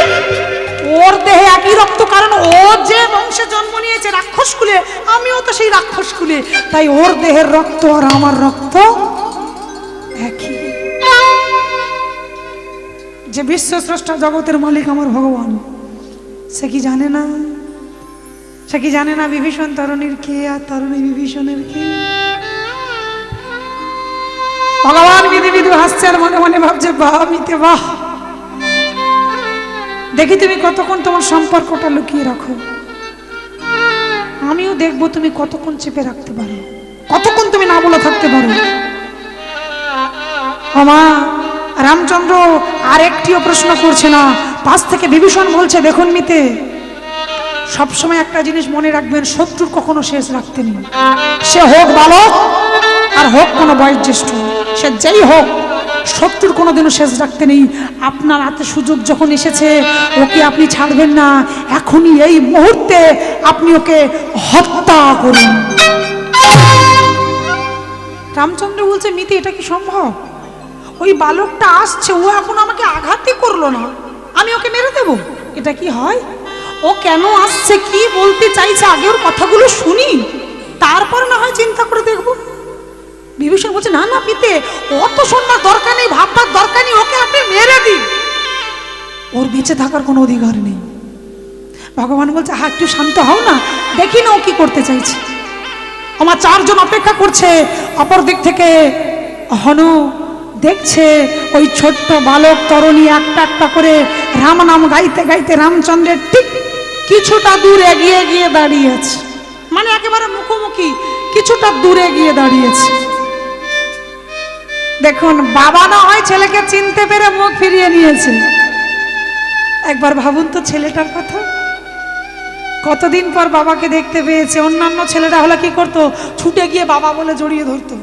ওর দেহে একই রক্ত, কারণ ও যে বংশে জন্ম নিয়েছে রাক্ষস কুলে, আমিও তো সেই রাক্ষস কুলে, তাই ওর দেহের রক্ত আর আমার রক্ত একই। যে বিশ্ব স্রষ্টা জগতের মালিক আমার ভগবান, সে কি জানে না? সে কি জানে না বিভীষণ তরুণীর কে আর তরুণী বিভীষণের কে? ভগবান বিধি বিধু হাসছে আর মনে মনে ভাবছে বাহ মিতে বাহ, দেখি তুমি কতক্ষণ তোমার সম্পর্কটা লুকিয়ে রাখো, আমিও দেখবো তুমি কতক্ষণ চেপে রাখতে পারো, কতক্ষণ তুমি না বলে থাকতে পারো। আমা রামচন্দ্র আর একটিও প্রশ্ন করছে না, পাশ থেকে বিভীষণ বলছে দেখুন মিতে, সবসময় একটা জিনিস মনে রাখবেন, শত্রুর কখনো শেষ রাখতে নেই, সে হোক বালক আর হোক কোনো বয়োজ্যেষ্ঠ, সে যেই হোক, শত্রুর কোনোদিনও শেষ রাখতে নেই। আপনার হাতে সুযোগ যখন এসেছে, ওকে আপনি ছাড়বেন না, এখনই এই মুহূর্তে আপনি ওকে হত্যা করুন। রামচন্দ্র বলছে মিতি এটা কি সম্ভব? ওই বালকটা আসছে, ও এখন আমাকে আঘাতই করলো না, আমি ওকে মেরে দেব? এটা কি হয়? ও কেন আসছে, কি বলতে চাইছে, আগে ওর কথাগুলো শুনি, তারপর না হয় চিন্তা করে দেখব। বিভীষণ বলছে না না পিতে, অত শুনবার দরকার নেই, ভাববার দরকার নেই, ওকে আপনি মেরে দিন, ওর বেঁচে থাকার কোনো অধিকার নেই। ভগবান বলছে হ্যাঁ একটু শান্ত হও না, দেখি না ও কি করতে চাইছে। আমার চারজন অপেক্ষা করছে, অপর দিক থেকে হনু দেখছে ওই ছোট্ট বালক তরুণী একটা একটা করে রাম নাম গাইতে গাইতে রামচন্দ্রের ঠিক কিছুটা দূর এগিয়ে গিয়ে দাঁড়িয়েছে, মানে একেবারে মুখোমুখি কিছুটা দূরে গিয়ে দাঁড়িয়েছে। দেখুন বাবা না হয় ছেলেকে চিনতে পেরে মুখ ফিরিয়ে নিয়েছে, একবার ভাবুন তো ছেলেটার কথা, কতদিন পর বাবাকে দেখতে পেয়েছে। অন্যান্য ছেলেরা হলে কি করতো, ছুটে গিয়ে বাবা বলে জড়িয়ে ধরতো,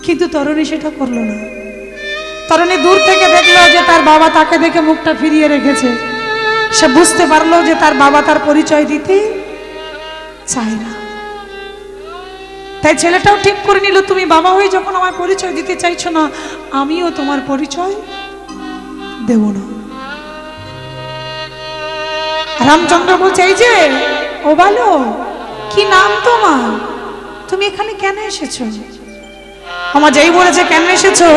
কিন্তু তরুণী সেটা করলো না। তরুণী দূর থেকে দেখলো যে তার বাবা তাকে দেখে মুখটা ফিরিয়ে রেখেছে, সে বুঝতে পারলো যে তার বাবা তার পরিচয় দিতে চায় না। তাই ছেলেটাও ঠিক করে নিল, তুমি বাবা হয়ে যখন আমার পরিচয় দিতে চাইছো না, আমিও তোমার পরিচয় দেব না। রামচন্দ্র বলছে এই যে ও বলো কি নাম তোমার, তুমি এখানে কেন এসেছো? আমার যেই বলেছে কেন এসেছো,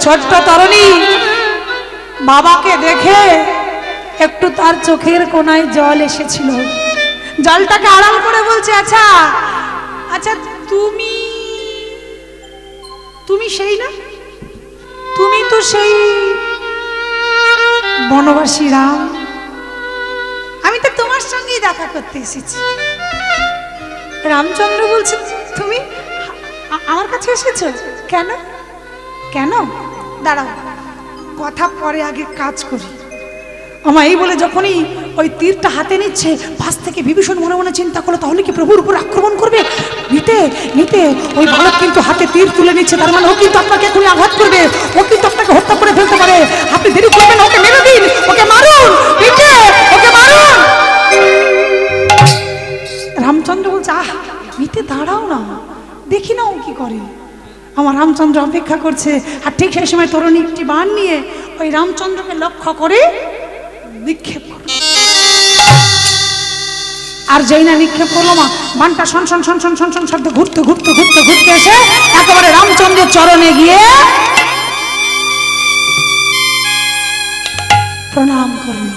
ছোট্ট তরুণী বাবাকে দেখে একটু তার চোখের কোনায় জল এসেছিল, জলটাকে আড়াল করে বলছে আচ্ছা আচ্ছা তুমি তুমি সেই না, তুমি তো সেই বনবাসী রাম, আমি তো তোমার সঙ্গেই দেখা করতে এসেছি। রামচন্দ্র বলছে তুমি আমার কাছে এসেছো কেন? কেন দাঁড়াও, কথা পরে, আগে কাজ করি। আমার এই বলে যখনই ওই তীরটা হাতে নিচ্ছে, পাশ থেকে বিভীষণ মনে মনে চিন্তা করলো তাহলে কি প্রভুর উপর আক্রমণ করবে। নিতে নিতে ওই বালক কিন্তু হাতে তীর তুলে নিচ্ছে, তার মানে ও কিন্তু আপনাকে এখনই আঘাত করবে, ও কিন্তু আপনাকে হত্যা করে ফেলতে পারে, আপনি দেরি করবেন না, ওকে মেরে দিন, ওকে মারুন, নিতে ওকে মারুন। রামচন্দ্র বলছে আহ নিতে দাঁড়াও না, দেখি না ও কি করে। আমার রামচন্দ্র অপেক্ষা করছে, আর ঠিক সেই সময় তরুণী একটি বাণ নিয়ে ওই রামচন্দ্রকে লক্ষ্য করে নিক্ষেপ করল। আর যেই না নিক্ষেপ করলো, মা বাণটা শন শন শন শন শন শন শব্দে ঘুরতে ঘুরতে ঘুরতে ঘুরতে এসে একেবারে রামচন্দ্রের চরণে গিয়ে প্রণাম করলো।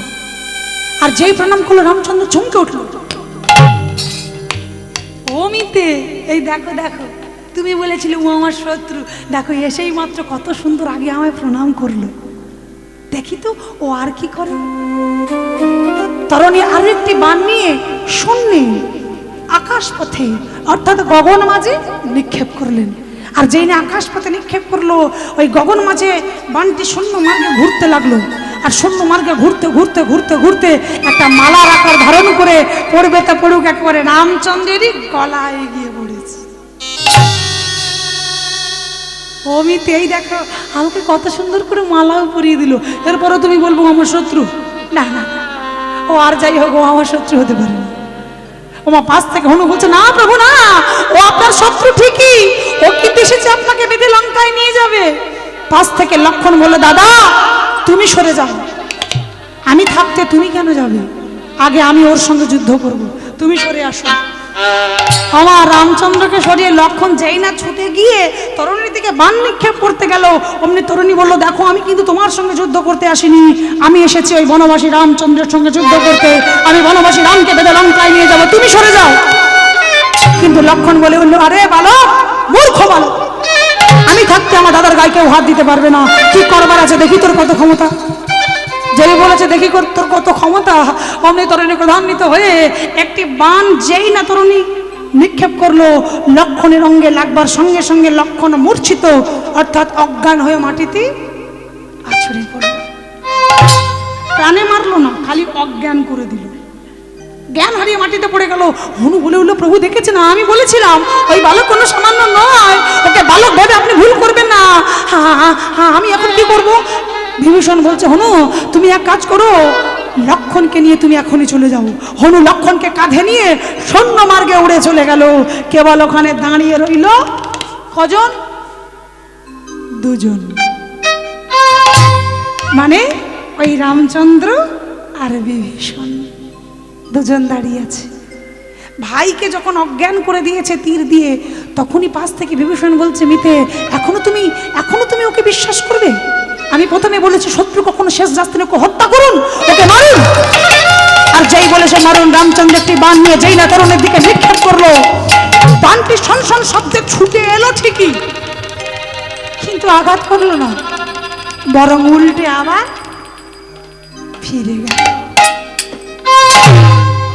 আর যেই প্রণাম করলো রামচন্দ্র চমকে উঠল, ও মিতে এই দেখো দেখো, তুমি বলেছিলে ও আমার শত্রু, দেখো এসেই মাত্র কত সুন্দর আগে আমায় প্রণাম করলো, দেখি তো ও আর কি করে। তরুণী আরো একটি বাণ নিয়ে শূন্যে আকাশ পথে অর্থাৎ গগন মাঝে নিক্ষেপ করলেন। আর যেই না আকাশ পথে নিক্ষেপ করলো, ওই গগন মাঝে বাণটি শূন্য মার্গে ঘুরতে লাগলো, আর শূন্য মার্গে ঘুরতে ঘুরতে ঘুরতে ঘুরতে একটা মালার আকার ধারণ করে পড়বে তা পড়ুক একেবারে রামচন্দ্রেরই গলায় গিয়ে পড়েছে। অমিত এই দেখো আমাকে কত সুন্দর করে মালাও পরিয়ে দিল, এরপরও তুমি বলবো আমার শত্রু? না না, ও আর যাই হোক ও আমার শত্রু হতে পারে না। ওমা পাশ থেকে হনু বলছে, না প্রভু না, ও আপনার শত্রু ঠিকই, ও কিন্তু এসেছে আপনাকে বেঁধে লঙ্কায় নিয়ে যাবে। পাশ থেকে লক্ষণ বলে, দাদা তুমি সরে যাও, আমি থাকতে তুমি কেন যাবে, আগে আমি ওর সঙ্গে যুদ্ধ করব, তুমি সরে আসো। আমার রামচন্দ্রকে সরিয়ে লক্ষণ যেই না ছুটে গিয়ে তরুণীর দিকে বাণ নিক্ষেপ করতে গেল, অমনি তরুণী বলল, দেখো আমি কিন্তু তোমার সঙ্গে যুদ্ধ করতে আসিনি, আমি এসেছি ওই বনবাসী রামচন্দ্রের সঙ্গে যুদ্ধ করতে, আমি বনবাসী রামকে বেঁধে লঙ্কায় নিয়ে যাবো, তুমি সরে যাও। কিন্তু লক্ষণ বলে উঠল, আরে বালক, মূর্খ বালক, আমি থাকতে আমার দাদার গায়ে কেউ হাত দিতে পারবে না, কি করবার আছে দেখি তোর কত ক্ষমতা। যেই বলেছে দেখি তোর কত ক্ষমতা, অমনি তরুণী ক্রধান্বিত হয়ে একটি বাণ যেই না তরুণী নিক্ষেপ করলো, লক্ষণের অঙ্গে লাগবার সঙ্গে সঙ্গে লক্ষণ মূর্ছিত অর্থাৎ অজ্ঞান হয়ে মাটিতে আছড়ে পড়ল। প্রাণে মারলো না, খালি অজ্ঞান করে দিল, জ্ঞান হারিয়ে মাটিতে পড়ে গেল। হনু বলে উঠলো, প্রভু দেখেছে না, আমি বলেছিলাম ওই বালক কোনো সামান্য নয়, ওকে বালক ভেবে আপনি ভুল করবেন না। হ্যাঁ আমি এখন কি করব? বিভীষণ বলছে, হনু তুমি এক কাজ করো, লক্ষণকে নিয়ে তুমি এখনই চলে যাও। হনু লক্ষণকে কাঁধে নিয়ে সৈন্য মার্গে উড়ে চলে গেল। কেবল ওখানে দাঁড়িয়ে রইল কজন? দুজন, মানে ওই রামচন্দ্র আর বিভীষণ, দুজন দাঁড়িয়ে আছে। ভাইকে যখন অজ্ঞান করে দিয়েছে তীর দিয়ে, তখনই পাশ থেকে বিভীষণ বলছে, মিতে এখনো তুমি ওকে বিশ্বাস করবে? আমি প্রথমে বলেছি শত্রু কখনো শেষ যাচ্ছে না, ওকে হত্যা করুন, ওকে মারুন। আর যেই বলেছে মারুন, রামচন্দ্র একটি বাণ নিয়ে যেই না তরুণের দিকে নিক্ষেপ করলো, বাণটি সনসন শব্দে ছুটে এলো ঠিকই, কিন্তু আঘাত করলো না, বরং উল্টে আবার ফিরে গেল।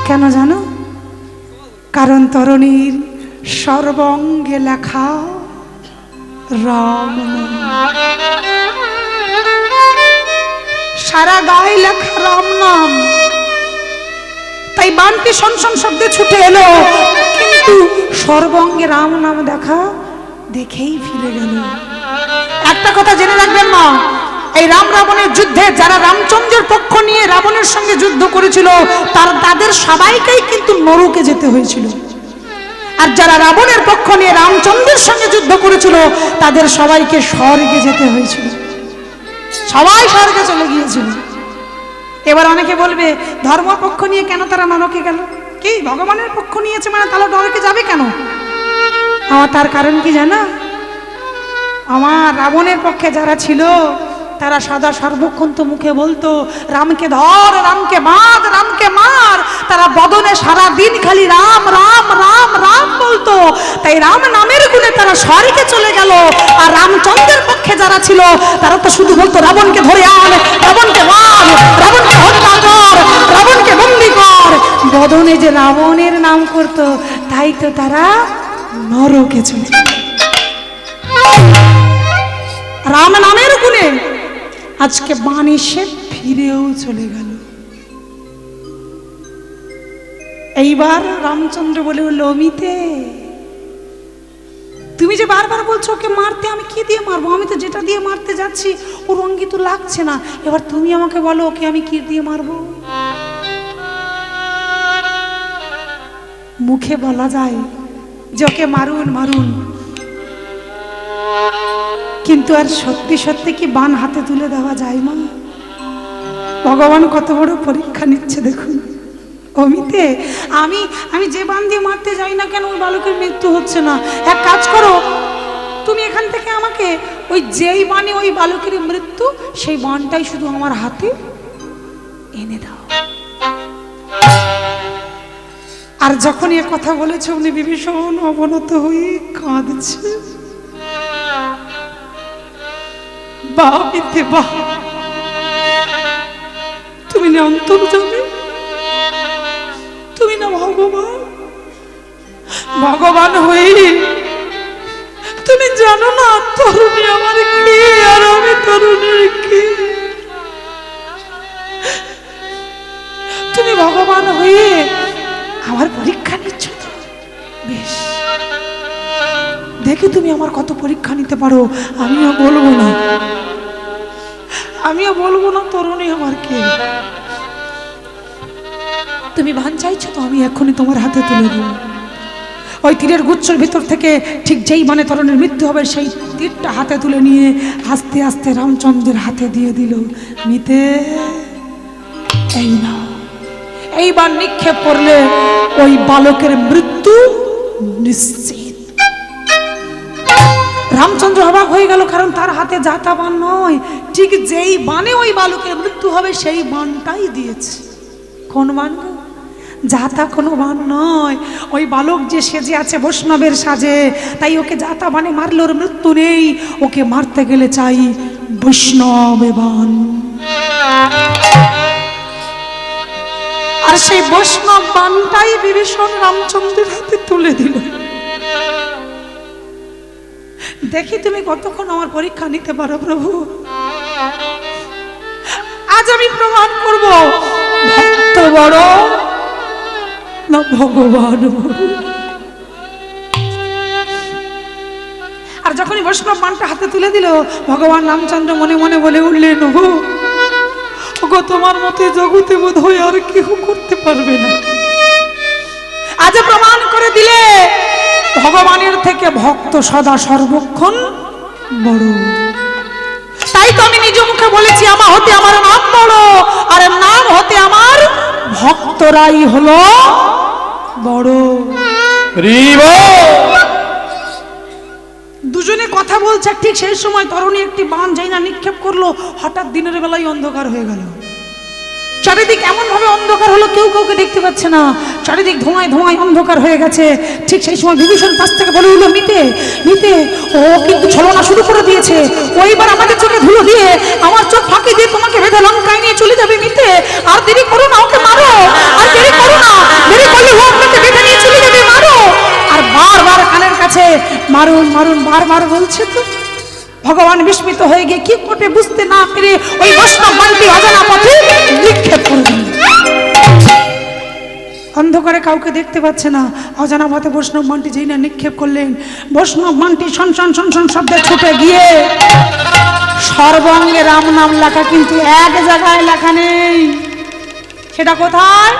কেন জানো? কারণ তরুণীর সর্বঙ্গে লেখা রাম নাম, সারা গায়ে লেখা রাম নাম। তাই বাণটি সনসন শব্দে ছুটে এলো, কিন্তু সর্বঙ্গে রাম নাম দেখেই ফিরে গেল। একটা কথা জেনে রাখবেন না, এই রাম রাবণের যুদ্ধে যারা রামচন্দ্রের পক্ষ নিয়ে রাবণের সঙ্গে যুদ্ধ করেছিল, তাদের সবাইকেই কিন্তু নরকে যেতে হয়েছিল। আর যারা রাবণের পক্ষ নিয়ে রামচন্দ্রের সঙ্গে যুদ্ধ করেছিল, তাদের সবাইকে স্বর্গে যেতে হয়েছিল, সবাই স্বর্গে চলে গিয়েছিল। এবার অনেকে বলবে, ধর্ম পক্ষ নিয়ে কেন তারা নরকে গেল? কি ভগবানের পক্ষ নিয়েছে মানে তাহলে নরকে যাবে কেন? আমার তার কারণ কি জানো? আমার রাবণের পক্ষে যারা ছিল, তারা সদা সর্বক্ষণ তো মুখে বলতো, রামকে ধর, রামকে বাঁধ, রামকে মার। তারা বদনে সারা দিন খালি রাম রাম রাম রাম বলতো। তাই রাম নামের গুণে তারা স্বর্গে চলে গেল। আর রামচন্দ্রের পক্ষে যারা ছিল, তারা তো শুধু বলতো, রাবণকে ধরে আন, রাবণকে মার, রাবণকে হত্যা কর, রাবণকে বন্দী কর। বদনে যে রাবণের নাম করতো, তাই তো তারা নরকে চলে গেল। রাম নামের গুণে আজকে বাণ এসে ফিরেও চলে গেল। এইবার রামচন্দ্র বলে উঠল, অমিতে তুমি যে বারবার বলছো ওকে মারতে, আমি কি দিয়ে মারবো? আমি তো যেটা দিয়ে মারতে যাচ্ছি ওর অঙ্গি তো লাগছে না, এবার তুমি আমাকে বলো ওকে আমি কি দিয়ে মারবো? মুখে বলা যায় যে ওকে মারুন মারুন, কিন্তু আর সত্যি সত্যি কি বাণ হাতে তুলে দেওয়া যায় মা? ভগবান কত বড় পরীক্ষা নিচ্ছে দেখুন। অমিতে আমি যে বাণ দিয়ে মারতে যাই না কেন, ওই বালকের মৃত্যু হচ্ছে না। এক কাজ করো, তুমি এখান থেকে আমাকে ওই যেই বাণে ওই বালকের মৃত্যু, সেই বাণটাই শুধু আমার হাতে এনে দাও। আর যখন এ কথা বলেছে, উনি বিভীষণ অবনত হয়ে কাঁদছে। বাবিতে বাহ, তুমি না অন্তর্যামী, তুমি না ভগবান। ভগবান হয়ে তুমি জানো না তরুণী আমার কি আর আমি তরুণীর কি? তুমি ভগবান হয়ে আমার পরীক্ষা নিচ্ছ তো? বেশ, দেখি তুমি আমার কত পরীক্ষা নিতে পারো। আমিও বলবো না তরুণী আমার কে। তুমি ভান চাইছো তো আমি এখনই তোমার হাতে তুলে দেব। ওই তীরের গুচ্ছর ভিতর থেকে ঠিক যেই মানে তরুণের মৃত্যু হবে সেই তীরটা হাতে তুলে নিয়ে আস্তে আস্তে রামচন্দ্রের হাতে দিয়ে দিল। মিতে এই না, এইবার নিক্ষেপ করলে ওই বালকের মৃত্যু নিশ্চিত। রামচন্দ্র অবাক হয়ে গেল, কারণ তার হাতে যাতা বান নয়, ঠিক যেই বানে ওই বালকের মৃত্যু হবে সেই বানটাই দিয়েছে। কোন বান? যাতা কোনো বান নয়। ওই বালক যে সেজে আছে বৈষ্ণবের সাজে, তাই ওকে যাতা বানে মারলে ওর মৃত্যু নেই, ওকে মারতে গেলে চাই বৈষ্ণবে বান। আর সেই বৈষ্ণব বানটাই বিভীষণ রামচন্দ্রের হাতে তুলে দিল। দেখি তুমি কতক্ষণ আমার পরীক্ষা নিতে পারো প্রভু। আজ আমি প্রমাণ করব ভক্ত বড় না ভগবান বড়। আর যখনই বৈষ্ণব বানটা হাতে তুলে দিল, ভগবান রামচন্দ্র মনে মনে বলে উঠলেন, ওগো তোমার মতে জগতে বোধ হয় আর কেউ করতে পারবে না। আজ প্রমাণ করে দিলে ভগবানের থেকে ভক্ত সদা সর্বক্ষণ বড়। তাই তো আমি নিজ মুখে বলেছি, আমার হতে আমার নাম বড়, আর নাম হতে আমার ভক্তরাই হলো বড়। দুজনে কথা বলছে, ঠিক সেই সময় তরুণী একটি বান যাই না নিক্ষেপ করলো। হঠাৎ দিনের বেলায় অন্ধকার হয়ে গেল। চারিদিক এমন ভাবে অন্ধকার হলো, কেউ কাউকে দেখতে পাচ্ছে না। চারিদিক ধোঁয়ায় ধোঁয়ায় অন্ধকার হয়ে গেছে। ঠিক সেই সময় বিভীষণ পাশ থেকে বলে উঠল, মিতে মিতে, ও কিন্তু ছলনা শুরু করে দিয়েছে। ওইবার আমাদের চোখে ধুলো দিয়ে আমার চোখ ফাঁকি দিয়ে তোমাকে বেঁধে লঙ্কায় নিয়ে চলে যাবে। মিতে আর দেরি করো না, ওকে মারো। আর দেরি করো না, দেরি করলে ও আপনাকে বেঁধে নিয়ে চলে যাবে, মারো। আর বারবার কানের কাছে মারুন মারুন বারবার বলছে। তো ভগবান বিস্মিত হয়ে গিয়ে কি করবে বুঝতে না পেরে ওই বৈষ্ণব বানটি অজানা পথে নিক্ষেপ করে দিল। অন্ধকারে কাউকে দেখতে পাচ্ছে না, অজানা পথে বৈষ্ণব বানটি যেই না নিক্ষেপ করলেন, বৈষ্ণব বানটি সনসন সনসন শব্দে ছুটে গিয়ে সর্বাঙ্গে রাম নাম লেখা, কিন্তু এক জায়গায় লেখা নেই। সেটা কোথায়?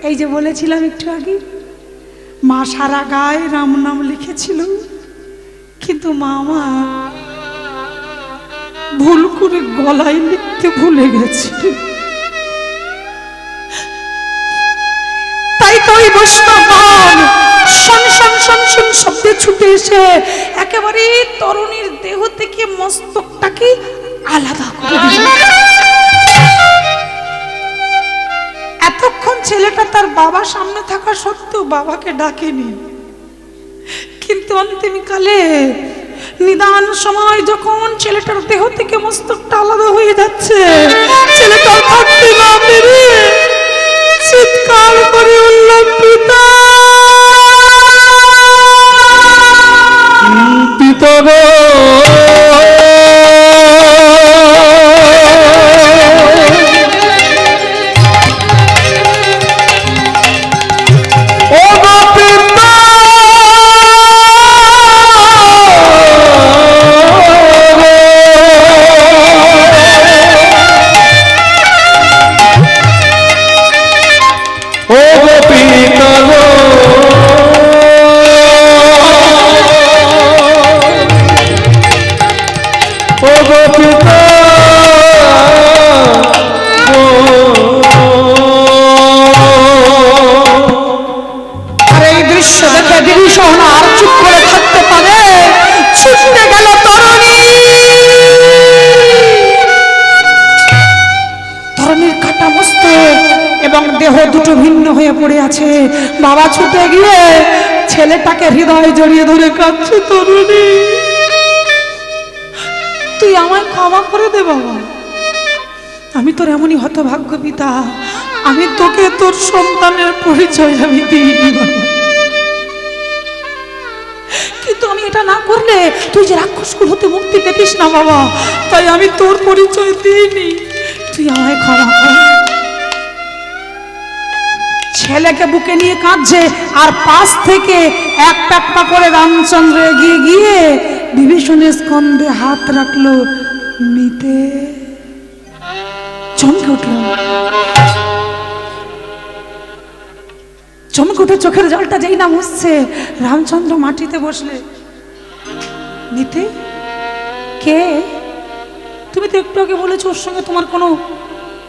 এই যে বলেছিলাম একটু আগে, মা সারা গায়ে রাম নাম লিখেছিল, কিন্তু মামা ভুল করে গলায় লিখতে ভুলে গেছে। তাই তো ওই বৈষ্ণব বান শন শন শন শন শব্দে ছুটে এসে একেবারে তরুণীর দেহ থেকে মস্তকটাকে আলাদা করে দিল। এতক্ষণ ছেলেটা তার বাবার সামনে থাকা সত্ত্বেও বাবাকে ডাকেনি, কিন্তু অন্তিমকালে নিদান সময় যখন ছেলেটার দেহ থেকে মস্তকটা আলাদা হয়ে যাচ্ছে, ছেলেটা থাকতে না পেরে চিৎকার করে উঠল, পিতা পিতা গো, বাবা ছুটে গিয়ে ছেলেটাকে হৃদয়ে জড়িয়ে ধরে কাঁদছে, তরুণী তুই আমায় ক্ষমা করে দে বাবা, আমি তোর এমনই হতভাগ্য পিতা, আমি তোকে তোর সন্তানের পরিচয় আমি দিইনি বাবা, কিন্তু আমি এটা না করলে তুই যে রাক্ষসকুল হতে মুক্তি পেতিস না বাবা, তাই আমি তোর পরিচয় দিইনি, তুই আমায় ক্ষমা কর। ছেলেকে বুকে নিয়ে কাঁদছে, আর পাশ থেকে এক প্যাপ্পা করে রামচন্দ্র এগিয়ে গিয়ে বিভীষণের স্কন্ধে হাত রাখলো। মিতে চমকে উঠল, চমকুটে চোখের জলটা যেই না মুছছে, রামচন্দ্র মাটিতে বসলে। নিতে কে? তুমি তো একটু আগে বলেছো ওর সঙ্গে তোমার কোনো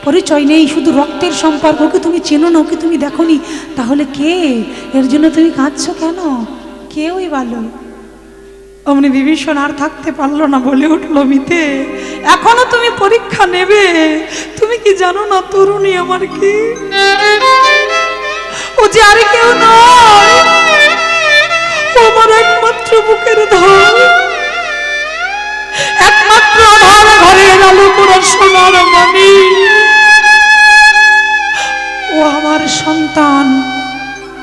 পরিচয় নেই, শুধু রক্তের সম্পর্ক। ওকে তুমি চেনো না, ওকে তুমি দেখোনি, তাহলে কে? এর জন্য তুমি কাঁদছো কেন? কে ওই ভালো? অমনি বিভীষণ আর থাকতে পারলো না, বলে উঠলো, মিতে এখনো তুমি পরীক্ষা নেবে? তুমি কি জানো না তরুণী আমার কি? ও যে আর কেউ নয়, ও আমার একমাত্র বুকের ধন, একমাত্র আধার ঘরের আলো পোড়া সোনার মণি। ও আমার সন্তান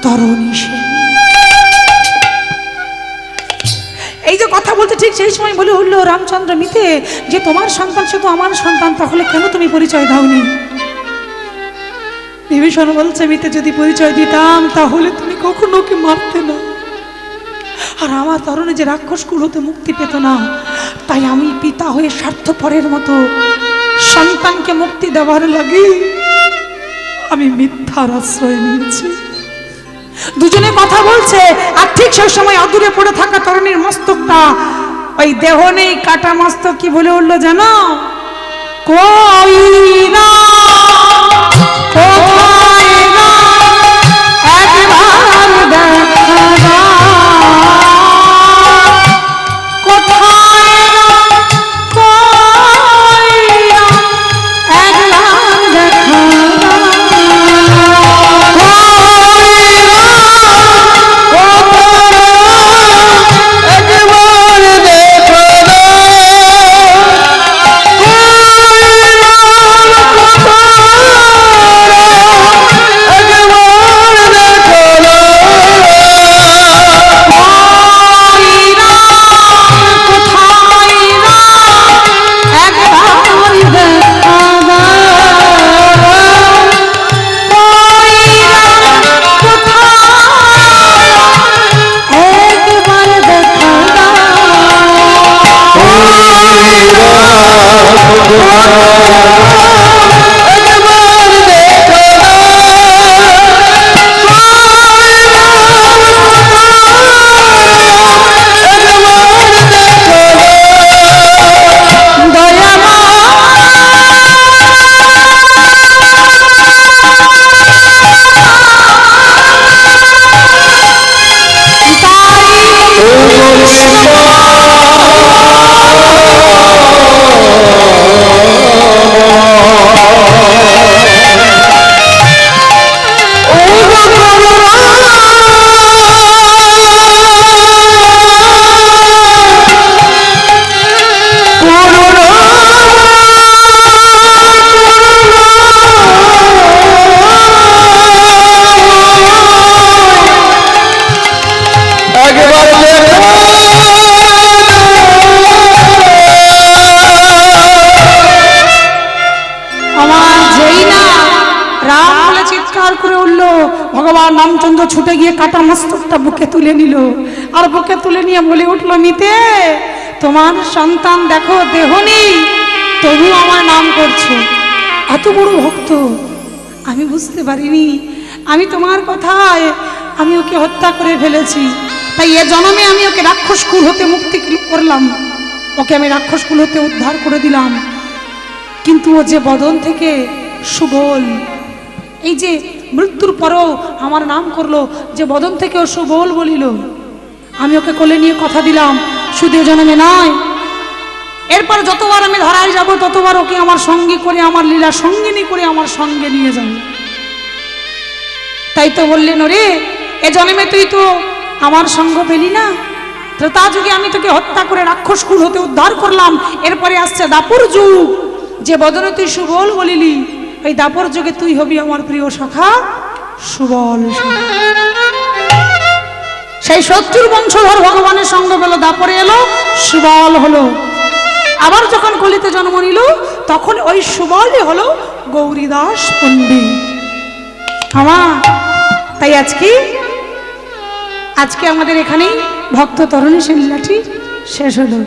তরুণী সেন। এই যে কথা বলতে ঠিক সেই সময় বলে উঠলো রামচন্দ্র, মিতে যে তোমার সন্তান সে তো আমার সন্তান, তাহলে কেন তুমি পরিচয় দাওনি? বিভীষণ বলছে, মিতে যদি পরিচয় দিতাম তাহলে তুমি কখনো ওকে মারতে না, আর আমার তরুণী যে রাক্ষস কুল হতে মুক্তি পেত না। তাই আমি পিতা হয়ে স্বার্থপরের মতো সন্তানকে মুক্তি দেওয়ার লাগে আমি মিথ্যার আশ্রয় নিয়েছি। দুজনে কথা বলছে, আর ঠিক সেই সময় অদূরে পড়ে থাকা তরুণীর মস্তকটা, ওই দেহ নেই কাটা মস্তক, কি বলে উঠলো জানো? কই না, কোথায় না, একবার দেখা দাও। কোথায় না, কই না, একবার দেখা দাও। ভগবান রামচন্দ্র ছুটে গিয়ে কাটা মস্তকটা বুকে তুলে নিল, আর বুকে তুলে নিয়ে বলে উঠলো, মিতে তোমার সন্তান দেখো দেহ নেই, তবু আমার নাম করছে। এত বড় ভক্ত আমি বুঝতে পারিনি, আমি তোমার কথায় আমি ওকে হত্যা করে ফেলেছি। তাই এ জন্মে আমি ওকে রাক্ষস কুল হতে মুক্তি করলাম, ওকে আমি রাক্ষস কুল হতে উদ্ধার করে দিলাম। কিন্তু ও যে বদন থেকে সুবল, এই যে মৃত্যুর পরেও আমার নাম করলো, যে বদন থেকে ও সুবল বলিল, আমি ওকে কোলে নিয়ে কথা দিলাম শুধু জন্মে নয়, এরপর যতবার আমি ধরায় যাব ততবার ওকে আমার সঙ্গী করে, আমার লীলা সঙ্গিনী করে আমার সঙ্গে নিয়ে যাব। তাই তো বললেন, ওরে এ জন্মে তুই তো আমার সঙ্গ পেলি না, ত্রেতা যুগে আমি তোকে হত্যা করে রাক্ষস কুল হতে উদ্ধার করলাম, এরপরে আসছে দাপর যুগ, যে বদনে তুই সুবল বলিলি, এই দাপর যুগে তুই হবি আমার প্রিয় সখা সুবল। সেই শত্রুর বংশধর ভগবানের সঙ্গ পেল, দাপরে এলো, সুবল হলো। আবার যখন কলিতে জন্ম নিল তখন ওই সুবলই হলো গৌরীদাস পণ্ডিত আমার। তাই আজকে আমাদের এখানেই ভক্ত তরুণী লীলাটি শেষ হলো।